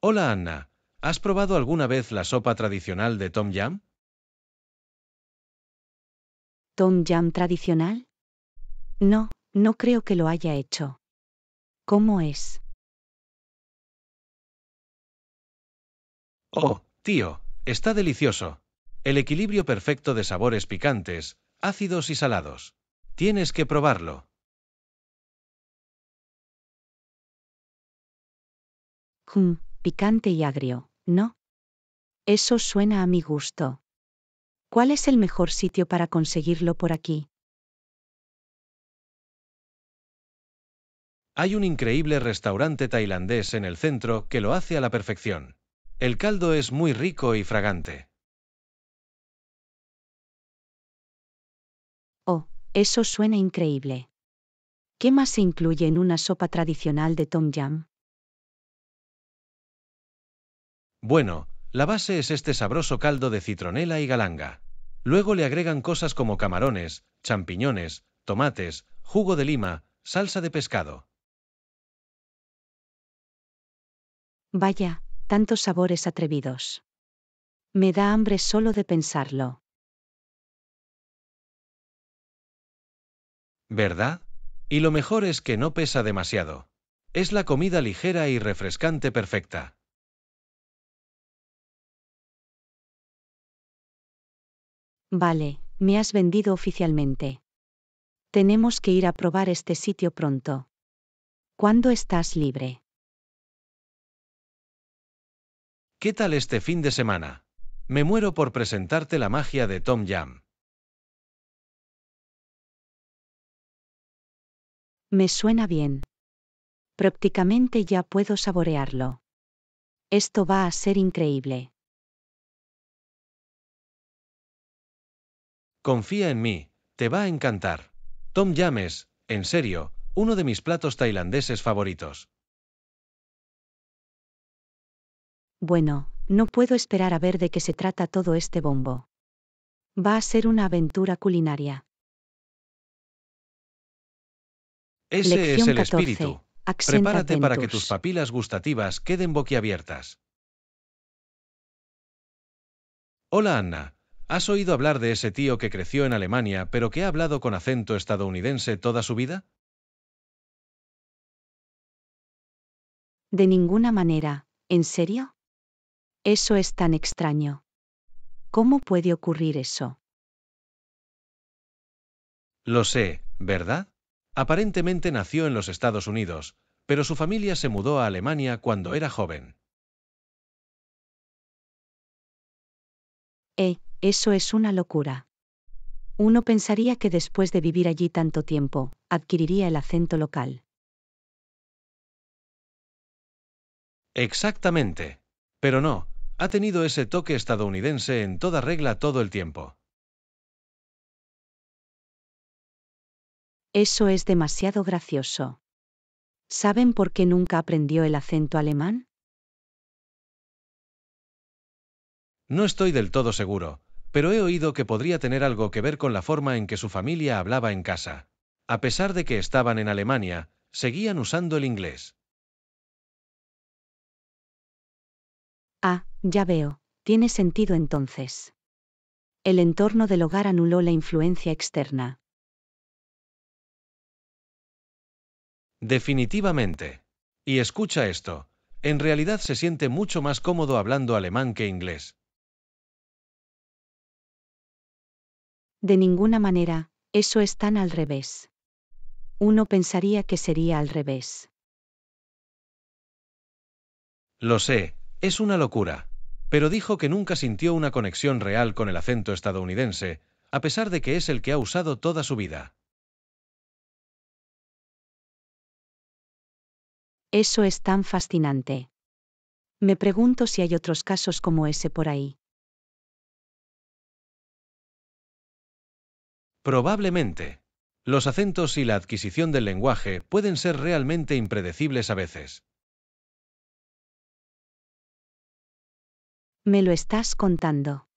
[SPEAKER 2] Hola, Anna. ¿Has probado alguna vez la sopa tradicional de Tom Yam?
[SPEAKER 1] ¿Tom Yam tradicional? No, no creo que lo haya hecho. ¿Cómo es?
[SPEAKER 2] Oh, tío, está delicioso. El equilibrio perfecto de sabores picantes, ácidos y salados. Tienes que probarlo.
[SPEAKER 1] Picante y agrio, ¿no? Eso suena a mi gusto. ¿Cuál es el mejor sitio para conseguirlo por aquí?
[SPEAKER 2] Hay un increíble restaurante tailandés en el centro que lo hace a la perfección. El caldo es muy rico y fragante.
[SPEAKER 1] Oh, eso suena increíble. ¿Qué más se incluye en una sopa tradicional de Tom Yam?
[SPEAKER 2] Bueno, la base es este sabroso caldo de citronela y galanga. Luego le agregan cosas como camarones, champiñones, tomates, jugo de lima, salsa de pescado.
[SPEAKER 1] Vaya, tantos sabores atrevidos. Me da hambre solo de pensarlo.
[SPEAKER 2] ¿Verdad? Y lo mejor es que no pesa demasiado. Es la comida ligera y refrescante perfecta.
[SPEAKER 1] Vale, me has vendido oficialmente. Tenemos que ir a probar este sitio pronto. ¿Cuándo estás libre?
[SPEAKER 2] ¿Qué tal este fin de semana? Me muero por presentarte la magia de Tom Yam.
[SPEAKER 1] Me suena bien. Prácticamente ya puedo saborearlo. Esto va a ser increíble.
[SPEAKER 2] Confía en mí, te va a encantar. Tom Yam es, en serio, uno de mis platos tailandeses favoritos.
[SPEAKER 1] Bueno, no puedo esperar a ver de qué se trata todo este bombo. Va a ser una aventura culinaria.
[SPEAKER 2] Ese es
[SPEAKER 1] Lección
[SPEAKER 2] el
[SPEAKER 1] 14.
[SPEAKER 2] espíritu.
[SPEAKER 1] Accent
[SPEAKER 2] Prepárate para que tus
[SPEAKER 1] Adventures.
[SPEAKER 2] papilas gustativas queden boquiabiertas. Hola Anna, ¿has oído hablar de ese tío que creció en Alemania pero que ha hablado con acento estadounidense toda su vida?
[SPEAKER 1] De ninguna manera, ¿en serio? Eso es tan extraño. ¿Cómo puede ocurrir eso?
[SPEAKER 2] Lo sé, ¿verdad? Aparentemente nació en los Estados Unidos, pero su familia se mudó a Alemania cuando era joven.
[SPEAKER 1] Eso es una locura. Uno pensaría que después de vivir allí tanto tiempo, adquiriría el acento local.
[SPEAKER 2] Exactamente. Pero no, ha tenido ese toque estadounidense en toda regla todo el tiempo.
[SPEAKER 1] Eso es demasiado gracioso. ¿Saben por qué nunca aprendió el acento alemán?
[SPEAKER 2] No estoy del todo seguro, pero he oído que podría tener algo que ver con la forma en que su familia hablaba en casa. A pesar de que estaban en Alemania, seguían usando el inglés.
[SPEAKER 1] Ah, ya veo, tiene sentido entonces. El entorno del hogar anuló la influencia externa.
[SPEAKER 2] Definitivamente. Y escucha esto, en realidad se siente mucho más cómodo hablando alemán que inglés.
[SPEAKER 1] De ninguna manera, eso es tan al revés. Uno pensaría que sería al revés.
[SPEAKER 2] Lo sé, es una locura. Pero dijo que nunca sintió una conexión real con el acento estadounidense, a pesar de que es el que ha usado toda su vida.
[SPEAKER 1] Eso es tan fascinante. Me pregunto si hay otros casos como ese por ahí.
[SPEAKER 2] Probablemente. Los acentos y la adquisición del lenguaje pueden ser realmente impredecibles a veces.
[SPEAKER 1] Me lo estás contando.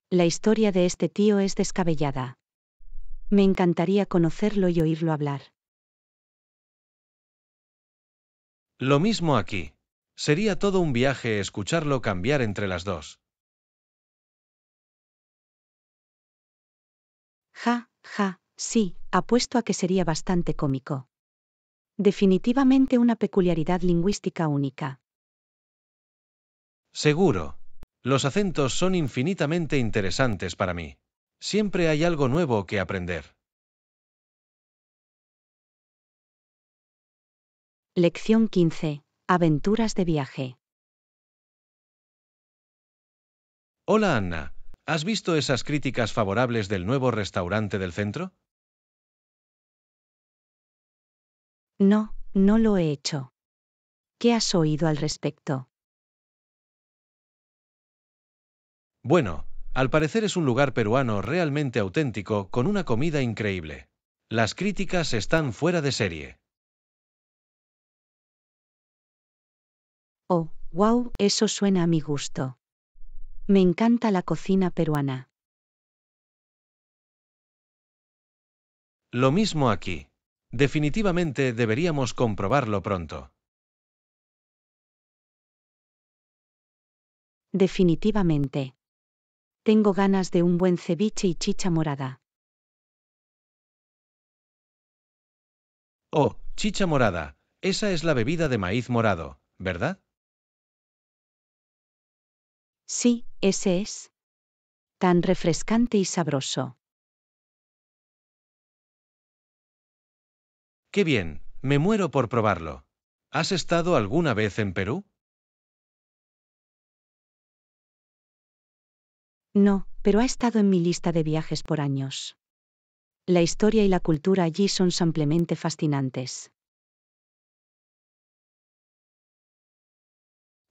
[SPEAKER 1] La historia de este tío es descabellada. Me encantaría conocerlo y oírlo hablar.
[SPEAKER 2] Lo mismo aquí. Sería todo un viaje escucharlo cambiar entre las dos.
[SPEAKER 1] Ja, sí, apuesto a que sería bastante cómico. Definitivamente una peculiaridad lingüística única.
[SPEAKER 2] Seguro. Los acentos son infinitamente interesantes para mí. Siempre hay algo nuevo que aprender.
[SPEAKER 1] Lección 15. Aventuras de viaje.
[SPEAKER 2] Hola Anna, ¿has visto esas críticas favorables del nuevo restaurante del centro?
[SPEAKER 1] No, no lo he hecho. ¿Qué has oído al respecto?
[SPEAKER 2] Bueno, al parecer es un lugar peruano realmente auténtico con una comida increíble. Las críticas están fuera de serie.
[SPEAKER 1] Oh, wow, eso suena a mi gusto. Me encanta la cocina peruana.
[SPEAKER 2] Lo mismo aquí. Definitivamente deberíamos comprobarlo pronto.
[SPEAKER 1] Definitivamente. Tengo ganas de un buen ceviche y chicha morada.
[SPEAKER 2] Oh, chicha morada. Esa es la bebida de maíz morado, ¿verdad?
[SPEAKER 1] Sí, ese es. Tan refrescante y sabroso.
[SPEAKER 2] ¡Qué bien! Me muero por probarlo. ¿Has estado alguna vez en Perú?
[SPEAKER 1] No, pero ha estado en mi lista de viajes por años. La historia y la cultura allí son simplemente fascinantes.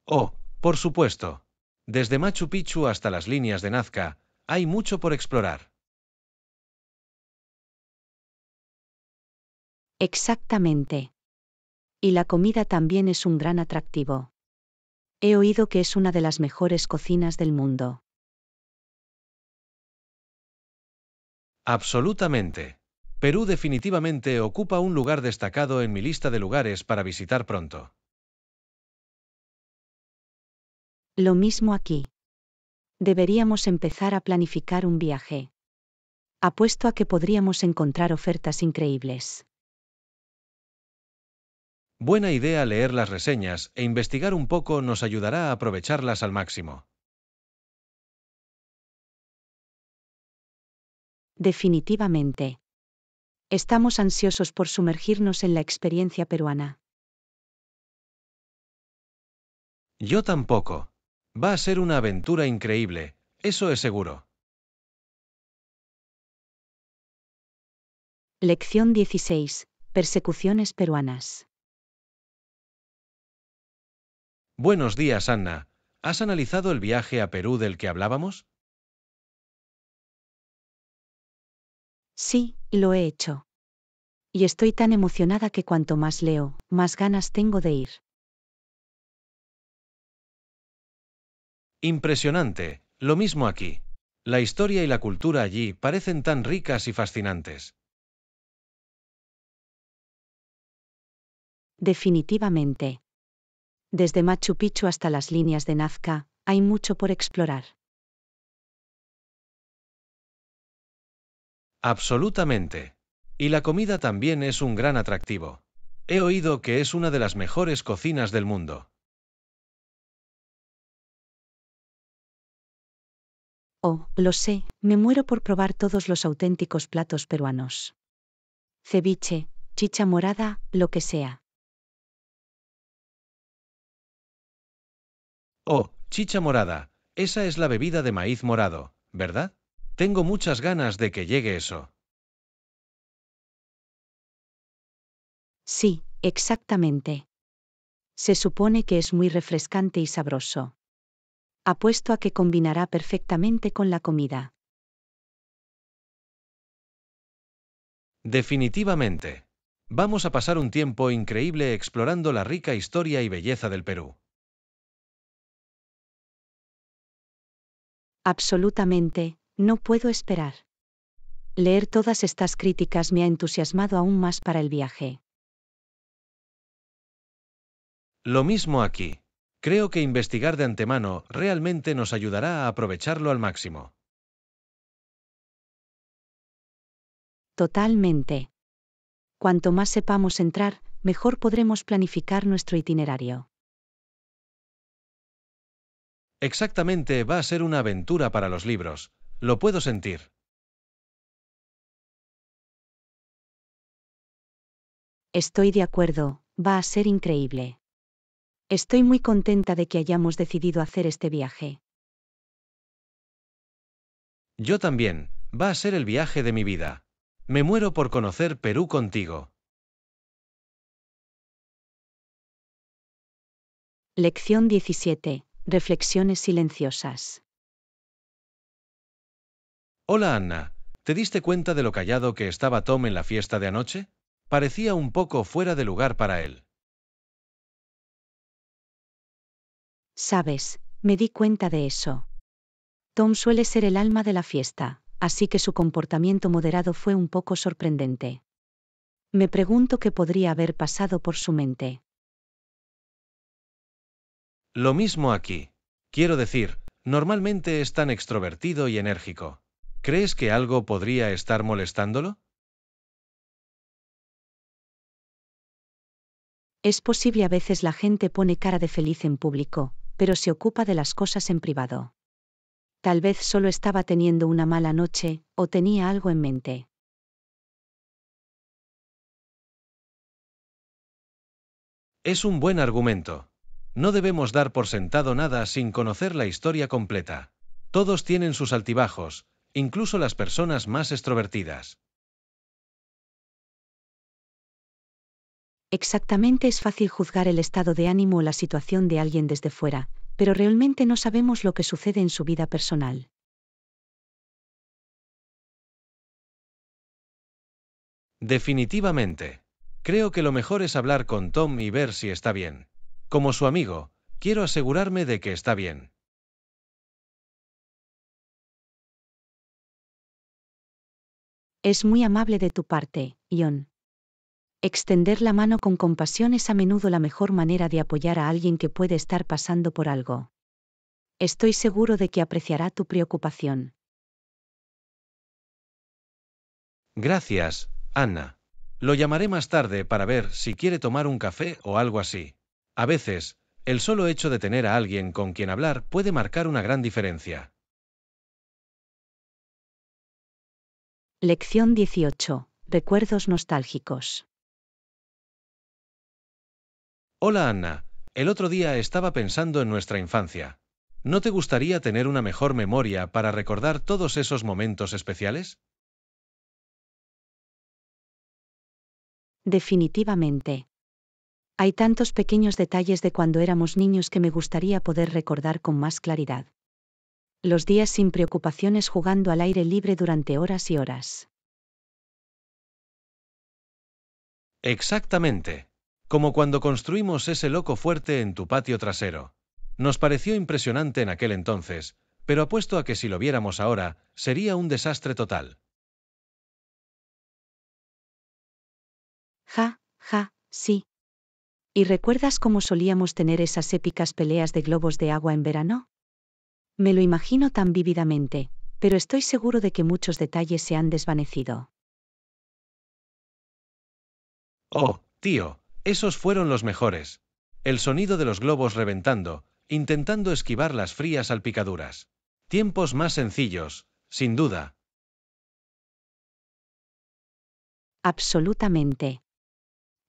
[SPEAKER 2] Oh, por supuesto. Desde Machu Picchu hasta las líneas de Nazca, hay mucho por explorar.
[SPEAKER 1] Exactamente. Y la comida también es un gran atractivo. He oído que es una de las mejores cocinas del mundo.
[SPEAKER 2] Absolutamente. Perú definitivamente ocupa un lugar destacado en mi lista de lugares para visitar pronto.
[SPEAKER 1] Lo mismo aquí. Deberíamos empezar a planificar un viaje. Apuesto a que podríamos encontrar ofertas increíbles.
[SPEAKER 2] Buena idea leer las reseñas e investigar un poco nos ayudará a aprovecharlas al máximo.
[SPEAKER 1] Definitivamente. Estamos ansiosos por sumergirnos en la experiencia peruana.
[SPEAKER 2] Yo tampoco. Va a ser una aventura increíble, eso es seguro.
[SPEAKER 1] Lección 16. Persecuciones peruanas.
[SPEAKER 2] Buenos días, Anna. ¿Has analizado el viaje a Perú del que hablábamos?
[SPEAKER 1] Sí, lo he hecho. Y estoy tan emocionada que cuanto más leo, más ganas tengo de ir.
[SPEAKER 2] Impresionante, lo mismo aquí. La historia y la cultura allí parecen tan ricas y fascinantes.
[SPEAKER 1] Definitivamente. Desde Machu Picchu hasta las líneas de Nazca, hay mucho por explorar.
[SPEAKER 2] Absolutamente. Y la comida también es un gran atractivo. He oído que es una de las mejores cocinas del mundo.
[SPEAKER 1] Oh, lo sé, me muero por probar todos los auténticos platos peruanos. Ceviche, chicha morada, lo que sea.
[SPEAKER 2] Oh, chicha morada, esa es la bebida de maíz morado, ¿verdad? Tengo muchas ganas de que llegue eso.
[SPEAKER 1] Sí, exactamente. Se supone que es muy refrescante y sabroso. Apuesto a que combinará perfectamente con la comida.
[SPEAKER 2] Definitivamente. Vamos a pasar un tiempo increíble explorando la rica historia y belleza del Perú.
[SPEAKER 1] Absolutamente, no puedo esperar. Leer todas estas críticas me ha entusiasmado aún más para el viaje.
[SPEAKER 2] Lo mismo aquí. Creo que investigar de antemano realmente nos ayudará a aprovecharlo al máximo.
[SPEAKER 1] Totalmente. Cuanto más sepamos entrar, mejor podremos planificar nuestro itinerario.
[SPEAKER 2] Exactamente, va a ser una aventura para los libros. Lo puedo sentir.
[SPEAKER 1] Estoy de acuerdo, va a ser increíble. Estoy muy contenta de que hayamos decidido hacer este viaje.
[SPEAKER 2] Yo también, va a ser el viaje de mi vida. Me muero por conocer Perú contigo.
[SPEAKER 1] Lección 17. Reflexiones silenciosas.
[SPEAKER 2] Hola Anna, ¿te diste cuenta de lo callado que estaba Tom en la fiesta de anoche? Parecía un poco fuera de lugar para él.
[SPEAKER 1] Sabes, me di cuenta de eso. Tom suele ser el alma de la fiesta, así que su comportamiento moderado fue un poco sorprendente. Me pregunto qué podría haber pasado por su mente.
[SPEAKER 2] Lo mismo aquí. Quiero decir, normalmente es tan extrovertido y enérgico. ¿Crees que algo podría estar molestándolo?
[SPEAKER 1] Es posible, a veces la gente pone cara de feliz en público, pero se ocupa de las cosas en privado. Tal vez solo estaba teniendo una mala noche, o tenía algo en mente.
[SPEAKER 2] Es un buen argumento. No debemos dar por sentado nada sin conocer la historia completa. Todos tienen sus altibajos, incluso las personas más extrovertidas.
[SPEAKER 1] Exactamente, es fácil juzgar el estado de ánimo o la situación de alguien desde fuera, pero realmente no sabemos lo que sucede en su vida personal.
[SPEAKER 2] Definitivamente. Creo que lo mejor es hablar con Tom y ver si está bien. Como su amigo, quiero asegurarme de que está bien.
[SPEAKER 1] Es muy amable de tu parte, Ion. Extender la mano con compasión es a menudo la mejor manera de apoyar a alguien que puede estar pasando por algo. Estoy seguro de que apreciará tu preocupación.
[SPEAKER 2] Gracias, Anna. Lo llamaré más tarde para ver si quiere tomar un café o algo así. A veces, el solo hecho de tener a alguien con quien hablar puede marcar una gran diferencia.
[SPEAKER 1] Lección 18. Recuerdos nostálgicos.
[SPEAKER 2] Hola Anna, el otro día estaba pensando en nuestra infancia. ¿No te gustaría tener una mejor memoria para recordar todos esos momentos especiales?
[SPEAKER 1] Definitivamente. Hay tantos pequeños detalles de cuando éramos niños que me gustaría poder recordar con más claridad. Los días sin preocupaciones jugando al aire libre durante horas y horas.
[SPEAKER 2] Exactamente. Como cuando construimos ese loco fuerte en tu patio trasero. Nos pareció impresionante en aquel entonces, pero apuesto a que si lo viéramos ahora, sería un desastre total.
[SPEAKER 1] Ja, ja, sí. ¿Y recuerdas cómo solíamos tener esas épicas peleas de globos de agua en verano? Me lo imagino tan vívidamente, pero estoy seguro de que muchos detalles se han desvanecido.
[SPEAKER 2] Oh, tío, esos fueron los mejores. El sonido de los globos reventando, intentando esquivar las frías salpicaduras. Tiempos más sencillos, sin duda.
[SPEAKER 1] Absolutamente.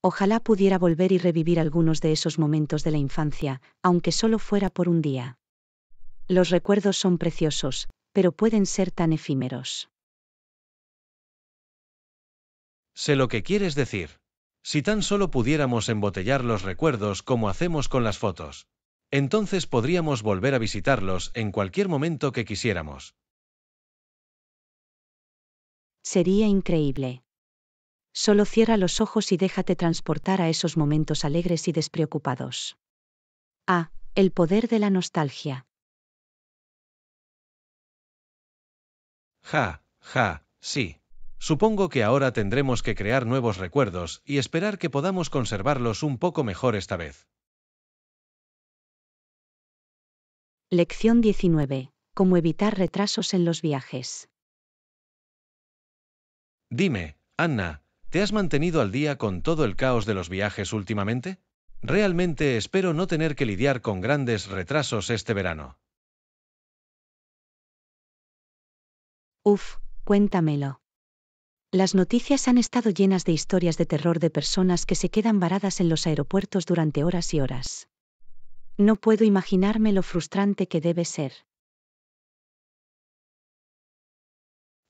[SPEAKER 1] Ojalá pudiera volver y revivir algunos de esos momentos de la infancia, aunque solo fuera por un día. Los recuerdos son preciosos, pero pueden ser tan efímeros.
[SPEAKER 2] Sé lo que quieres decir. Si tan solo pudiéramos embotellar los recuerdos como hacemos con las fotos. Entonces podríamos volver a visitarlos en cualquier momento que quisiéramos.
[SPEAKER 1] Sería increíble. Solo cierra los ojos y déjate transportar a esos momentos alegres y despreocupados. Ah, el poder de la nostalgia.
[SPEAKER 2] Ja, ja, sí. Supongo que ahora tendremos que crear nuevos recuerdos y esperar que podamos conservarlos un poco mejor esta vez.
[SPEAKER 1] Lección 19. Cómo evitar retrasos en los viajes.
[SPEAKER 2] Dime, Anna, ¿te has mantenido al día con todo el caos de los viajes últimamente? Realmente espero no tener que lidiar con grandes retrasos este verano.
[SPEAKER 1] Uf, cuéntamelo. Las noticias han estado llenas de historias de terror de personas que se quedan varadas en los aeropuertos durante horas y horas. No puedo imaginarme lo frustrante que debe ser.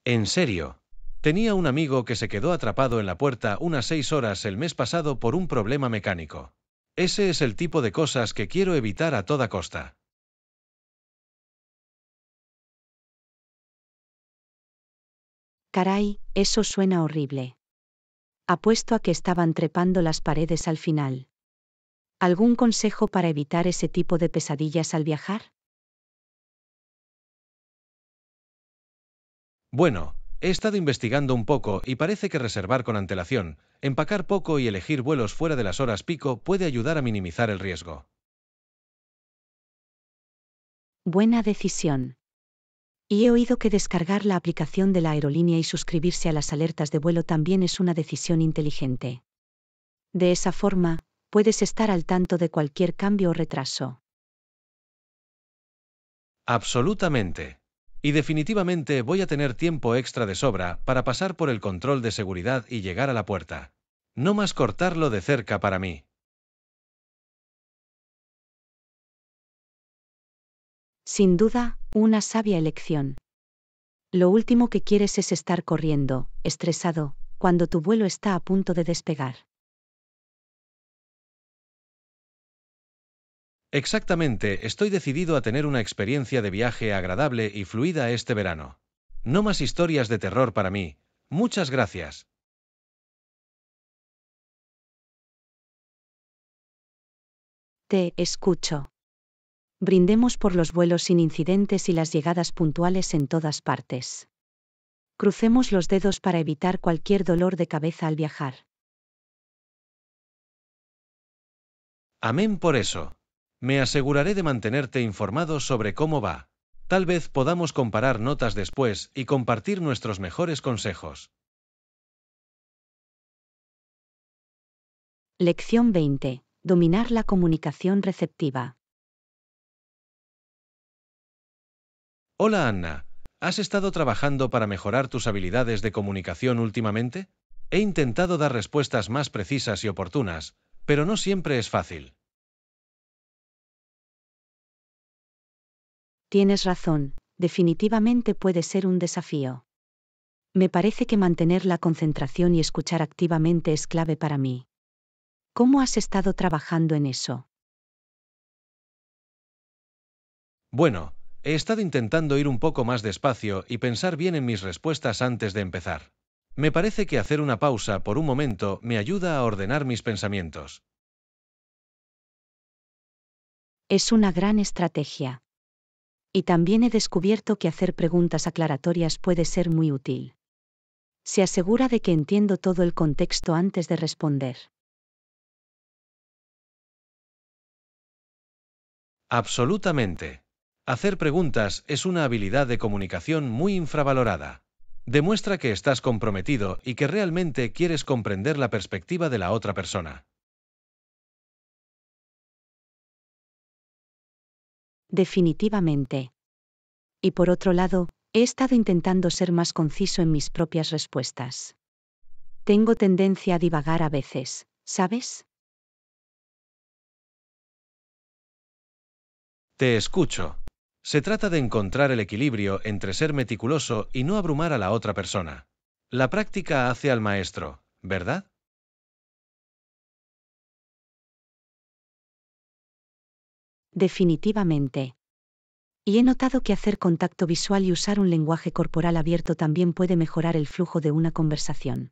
[SPEAKER 2] En serio. Tenía un amigo que se quedó atrapado en la puerta unas 6 horas el mes pasado por un problema mecánico. Ese es el tipo de cosas que quiero evitar a toda costa.
[SPEAKER 1] Caray, eso suena horrible. Apuesto a que estaban trepando las paredes al final. ¿Algún consejo para evitar ese tipo de pesadillas al viajar?
[SPEAKER 2] Bueno, he estado investigando un poco y parece que reservar con antelación, empacar poco y elegir vuelos fuera de las horas pico puede ayudar a minimizar el riesgo.
[SPEAKER 1] Buena decisión. Y he oído que descargar la aplicación de la aerolínea y suscribirse a las alertas de vuelo también es una decisión inteligente. De esa forma, puedes estar al tanto de cualquier cambio o retraso.
[SPEAKER 2] Absolutamente. Y definitivamente voy a tener tiempo extra de sobra para pasar por el control de seguridad y llegar a la puerta. No más cortarlo de cerca para mí.
[SPEAKER 1] Sin duda, una sabia elección. Lo último que quieres es estar corriendo, estresado, cuando tu vuelo está a punto de despegar.
[SPEAKER 2] Exactamente, estoy decidido a tener una experiencia de viaje agradable y fluida este verano. No más historias de terror para mí. Muchas gracias.
[SPEAKER 1] Te escucho. Brindemos por los vuelos sin incidentes y las llegadas puntuales en todas partes. Crucemos los dedos para evitar cualquier dolor de cabeza al viajar.
[SPEAKER 2] Amén por eso. Me aseguraré de mantenerte informado sobre cómo va. Tal vez podamos comparar notas después y compartir nuestros mejores consejos.
[SPEAKER 1] Lección 20. Dominar la comunicación receptiva.
[SPEAKER 2] Hola Anna, ¿has estado trabajando para mejorar tus habilidades de comunicación últimamente? He intentado dar respuestas más precisas y oportunas, pero no siempre es fácil.
[SPEAKER 1] Tienes razón, definitivamente puede ser un desafío. Me parece que mantener la concentración y escuchar activamente es clave para mí. ¿Cómo has estado trabajando en eso?
[SPEAKER 2] Bueno, he estado intentando ir un poco más despacio y pensar bien en mis respuestas antes de empezar. Me parece que hacer una pausa por un momento me ayuda a ordenar mis pensamientos.
[SPEAKER 1] Es una gran estrategia. Y también he descubierto que hacer preguntas aclaratorias puede ser muy útil. Se asegura de que entiendo todo el contexto antes de responder.
[SPEAKER 2] Absolutamente. Hacer preguntas es una habilidad de comunicación muy infravalorada. Demuestra que estás comprometido y que realmente quieres comprender la perspectiva de la otra persona.
[SPEAKER 1] Definitivamente. Y por otro lado, he estado intentando ser más conciso en mis propias respuestas. Tengo tendencia a divagar a veces, ¿sabes?
[SPEAKER 2] Te escucho. Se trata de encontrar el equilibrio entre ser meticuloso y no abrumar a la otra persona. La práctica hace al maestro, ¿verdad?
[SPEAKER 1] Definitivamente. Y he notado que hacer contacto visual y usar un lenguaje corporal abierto también puede mejorar el flujo de una conversación.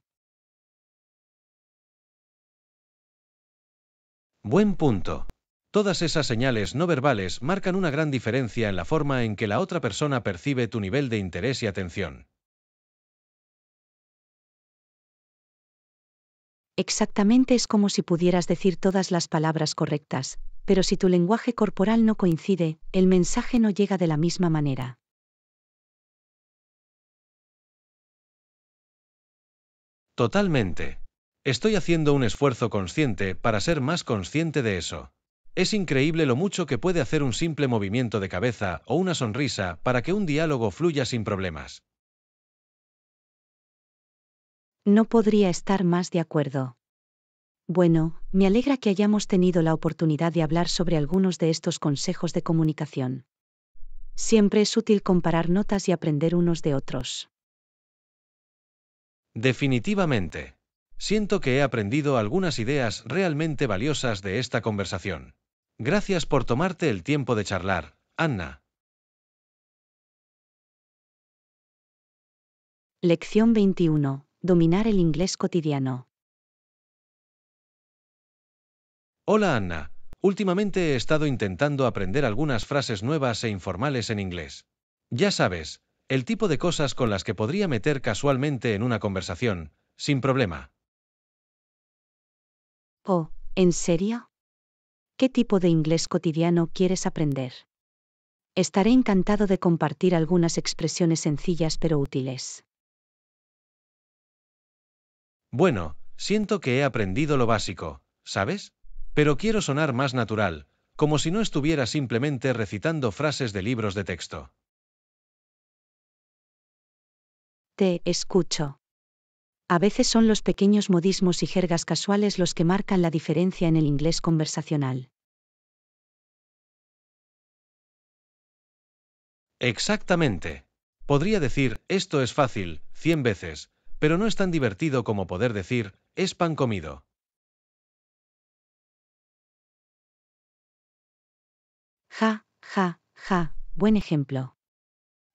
[SPEAKER 2] Buen punto. Todas esas señales no verbales marcan una gran diferencia en la forma en que la otra persona percibe tu nivel de interés y atención.
[SPEAKER 1] Exactamente, es como si pudieras decir todas las palabras correctas, pero si tu lenguaje corporal no coincide, el mensaje no llega de la misma manera.
[SPEAKER 2] Totalmente. Estoy haciendo un esfuerzo consciente para ser más consciente de eso. Es increíble lo mucho que puede hacer un simple movimiento de cabeza o una sonrisa para que un diálogo fluya sin problemas.
[SPEAKER 1] No podría estar más de acuerdo. Bueno, me alegra que hayamos tenido la oportunidad de hablar sobre algunos de estos consejos de comunicación. Siempre es útil comparar notas y aprender unos de otros.
[SPEAKER 2] Definitivamente. Siento que he aprendido algunas ideas realmente valiosas de esta conversación. Gracias por tomarte el tiempo de charlar, Anna.
[SPEAKER 1] Lección 21. Dominar el inglés cotidiano.
[SPEAKER 2] Hola Anna. Últimamente he estado intentando aprender algunas frases nuevas e informales en inglés. Ya sabes, el tipo de cosas con las que podría meter casualmente en una conversación, sin problema.
[SPEAKER 1] Oh, ¿en serio? ¿Qué tipo de inglés cotidiano quieres aprender? Estaré encantado de compartir algunas expresiones sencillas pero útiles.
[SPEAKER 2] Bueno, siento que he aprendido lo básico, ¿sabes? Pero quiero sonar más natural, como si no estuviera simplemente recitando frases de libros de texto.
[SPEAKER 1] Te escucho. A veces son los pequeños modismos y jergas casuales los que marcan la diferencia en el inglés conversacional.
[SPEAKER 2] Exactamente. Podría decir, esto es fácil, 100 veces, pero no es tan divertido como poder decir, es pan comido.
[SPEAKER 1] Ja, ja, ja, buen ejemplo.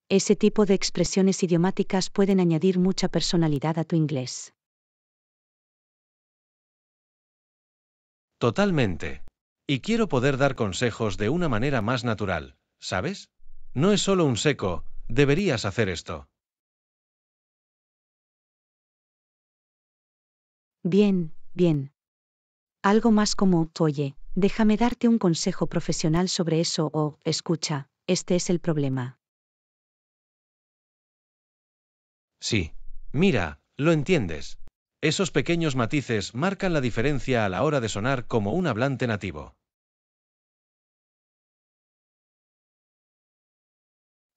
[SPEAKER 1] Ese tipo de expresiones idiomáticas pueden añadir mucha personalidad a tu inglés.
[SPEAKER 2] Totalmente. Y quiero poder dar consejos de una manera más natural, ¿sabes? No es solo un seco, deberías hacer esto.
[SPEAKER 1] Bien, bien. Algo más como, oye, déjame darte un consejo profesional sobre eso o, escucha, este es el problema.
[SPEAKER 2] Sí. Mira, lo entiendes. Esos pequeños matices marcan la diferencia a la hora de sonar como un hablante nativo.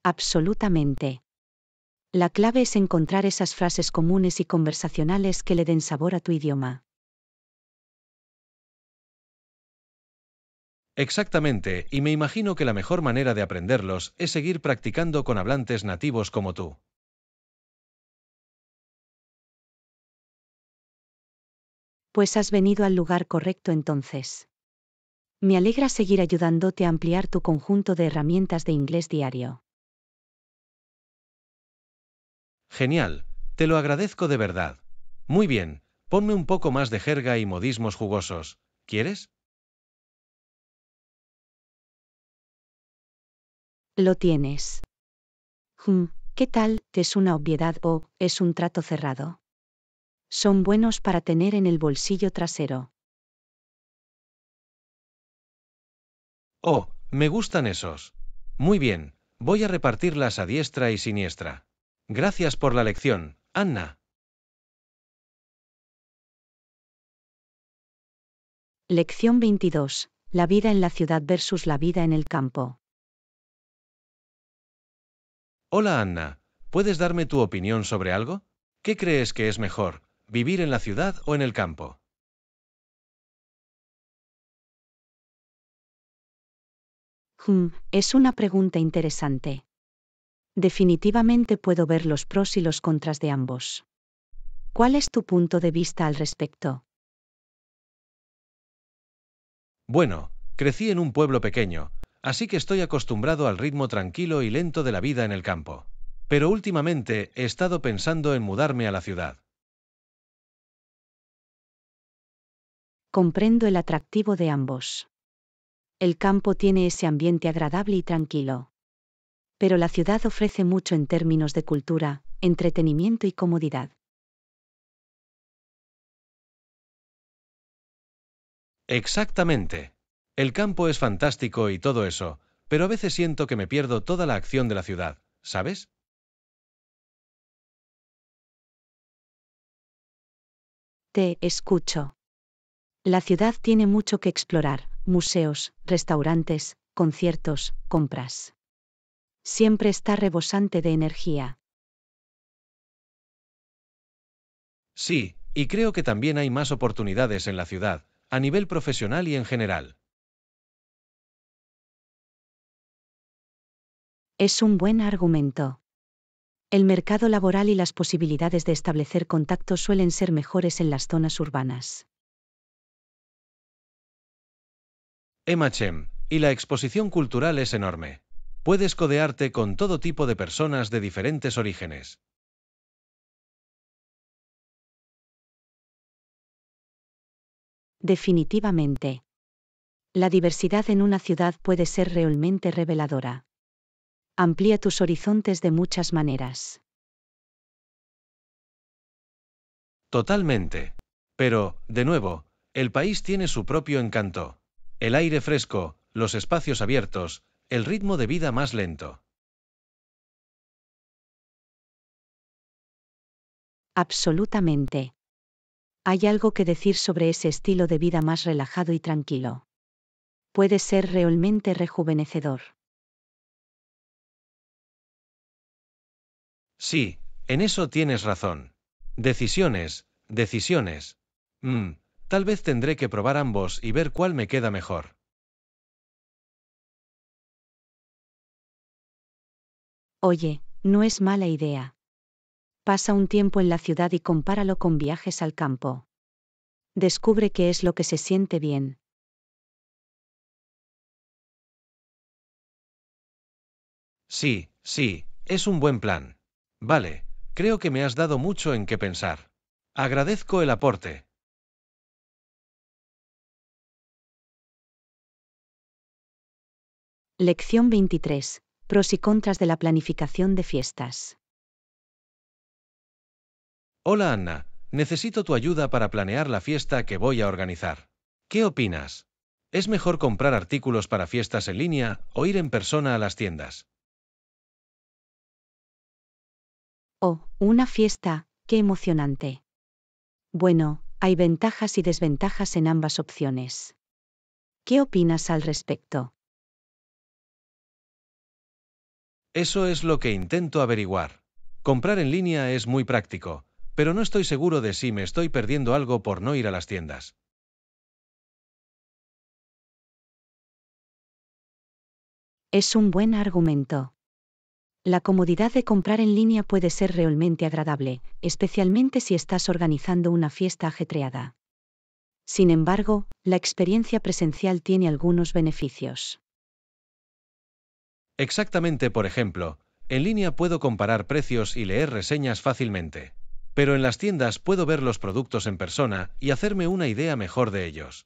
[SPEAKER 1] Absolutamente. La clave es encontrar esas frases comunes y conversacionales que le den sabor a tu idioma.
[SPEAKER 2] Exactamente, y me imagino que la mejor manera de aprenderlos es seguir practicando con hablantes nativos como tú.
[SPEAKER 1] Pues has venido al lugar correcto entonces. Me alegra seguir ayudándote a ampliar tu conjunto de herramientas de inglés diario.
[SPEAKER 2] Genial, te lo agradezco de verdad. Muy bien, ponme un poco más de jerga y modismos jugosos, ¿quieres?
[SPEAKER 1] Lo tienes. Hmm, ¿qué tal? ¿Es una obviedad o es un trato cerrado? Son buenos para tener en el bolsillo trasero.
[SPEAKER 2] Oh, me gustan esos. Muy bien, voy a repartirlas a diestra y siniestra. Gracias por la lección, Anna.
[SPEAKER 1] Lección 22. La vida en la ciudad versus la vida en el campo.
[SPEAKER 2] Hola Anna, ¿puedes darme tu opinión sobre algo? ¿Qué crees que es mejor, vivir en la ciudad o en el campo?
[SPEAKER 1] Es una pregunta interesante. Definitivamente puedo ver los pros y los contras de ambos. ¿Cuál es tu punto de vista al respecto?
[SPEAKER 2] Bueno, crecí en un pueblo pequeño, así que estoy acostumbrado al ritmo tranquilo y lento de la vida en el campo. Pero últimamente he estado pensando en mudarme a la ciudad.
[SPEAKER 1] Comprendo el atractivo de ambos. El campo tiene ese ambiente agradable y tranquilo. Pero la ciudad ofrece mucho en términos de cultura, entretenimiento y comodidad.
[SPEAKER 2] Exactamente. El campo es fantástico y todo eso, pero a veces siento que me pierdo toda la acción de la ciudad, ¿sabes?
[SPEAKER 1] Te escucho. La ciudad tiene mucho que explorar, museos, restaurantes, conciertos, compras. Siempre está rebosante de energía.
[SPEAKER 2] Sí, y creo que también hay más oportunidades en la ciudad, a nivel profesional y en general.
[SPEAKER 1] Es un buen argumento. El mercado laboral y las posibilidades de establecer contactos suelen ser mejores en las zonas urbanas.
[SPEAKER 2] Chem, y la exposición cultural es enorme. Puedes codearte con todo tipo de personas de diferentes orígenes.
[SPEAKER 1] Definitivamente. La diversidad en una ciudad puede ser realmente reveladora. Amplía tus horizontes de muchas maneras.
[SPEAKER 2] Totalmente. Pero, de nuevo, el país tiene su propio encanto. El aire fresco, los espacios abiertos, el ritmo de vida más lento.
[SPEAKER 1] Absolutamente. Hay algo que decir sobre ese estilo de vida más relajado y tranquilo. Puede ser realmente rejuvenecedor.
[SPEAKER 2] Sí, en eso tienes razón. Decisiones, decisiones. Tal vez tendré que probar ambos y ver cuál me queda mejor.
[SPEAKER 1] Oye, no es mala idea. Pasa un tiempo en la ciudad y compáralo con viajes al campo. Descubre qué es lo que se siente bien.
[SPEAKER 2] Sí, sí, es un buen plan. Vale, creo que me has dado mucho en qué pensar. Agradezco el aporte.
[SPEAKER 1] Lección 23. Pros y contras de la planificación de fiestas.
[SPEAKER 2] Hola Anna, necesito tu ayuda para planear la fiesta que voy a organizar. ¿Qué opinas? ¿Es mejor comprar artículos para fiestas en línea o ir en persona a las tiendas?
[SPEAKER 1] Oh, una fiesta, qué emocionante. Bueno, hay ventajas y desventajas en ambas opciones. ¿Qué opinas al respecto?
[SPEAKER 2] Eso es lo que intento averiguar. Comprar en línea es muy práctico, pero no estoy seguro de si me estoy perdiendo algo por no ir a las tiendas.
[SPEAKER 1] Es un buen argumento. La comodidad de comprar en línea puede ser realmente agradable, especialmente si estás organizando una fiesta ajetreada. Sin embargo, la experiencia presencial tiene algunos beneficios.
[SPEAKER 2] Exactamente, por ejemplo, en línea puedo comparar precios y leer reseñas fácilmente. Pero en las tiendas puedo ver los productos en persona y hacerme una idea mejor de ellos.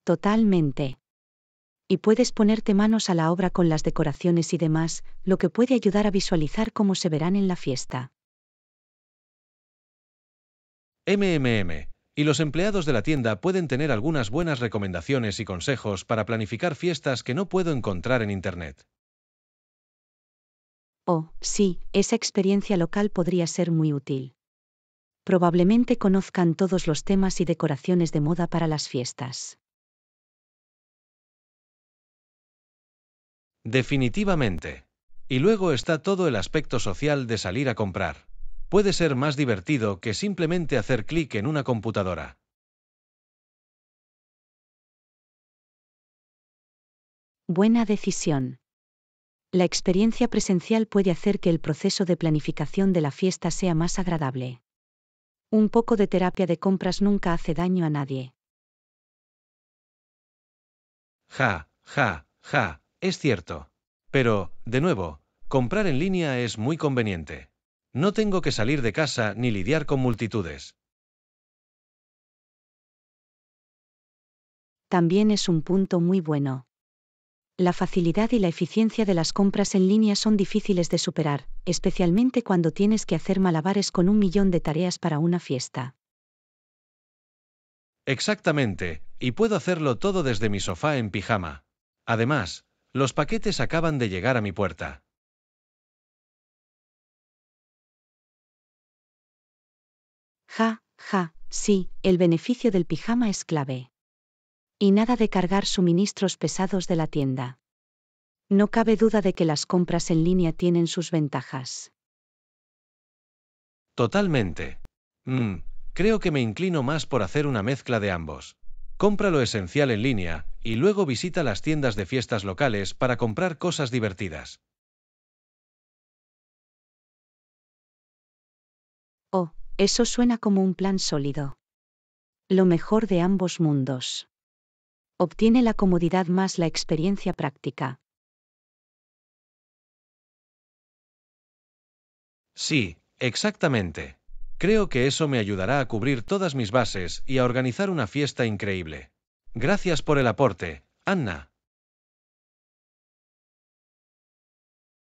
[SPEAKER 1] Totalmente. Y puedes ponerte manos a la obra con las decoraciones y demás, lo que puede ayudar a visualizar cómo se verán en la fiesta.
[SPEAKER 2] Y los empleados de la tienda pueden tener algunas buenas recomendaciones y consejos para planificar fiestas que no puedo encontrar en Internet.
[SPEAKER 1] Oh, sí, esa experiencia local podría ser muy útil. Probablemente conozcan todos los temas y decoraciones de moda para las fiestas.
[SPEAKER 2] Definitivamente. Y luego está todo el aspecto social de salir a comprar. Puede ser más divertido que simplemente hacer clic en una computadora.
[SPEAKER 1] Buena decisión. La experiencia presencial puede hacer que el proceso de planificación de la fiesta sea más agradable. Un poco de terapia de compras nunca hace daño a nadie.
[SPEAKER 2] Es cierto. Pero, de nuevo, comprar en línea es muy conveniente. No tengo que salir de casa ni lidiar con multitudes.
[SPEAKER 1] También es un punto muy bueno. La facilidad y la eficiencia de las compras en línea son difíciles de superar, especialmente cuando tienes que hacer malabares con 1 millón de tareas para una fiesta.
[SPEAKER 2] Exactamente, y puedo hacerlo todo desde mi sofá en pijama. Además, los paquetes acaban de llegar a mi puerta.
[SPEAKER 1] Sí, el beneficio del pijama es clave. Y nada de cargar suministros pesados de la tienda. No cabe duda de que las compras en línea tienen sus ventajas.
[SPEAKER 2] Totalmente. Creo que me inclino más por hacer una mezcla de ambos. Compra lo esencial en línea, y luego visita las tiendas de fiestas locales para comprar cosas divertidas.
[SPEAKER 1] Oh, eso suena como un plan sólido. Lo mejor de ambos mundos. Obtiene la comodidad más la experiencia práctica.
[SPEAKER 2] Sí, exactamente. Creo que eso me ayudará a cubrir todas mis bases y a organizar una fiesta increíble. Gracias por el aporte, Anna.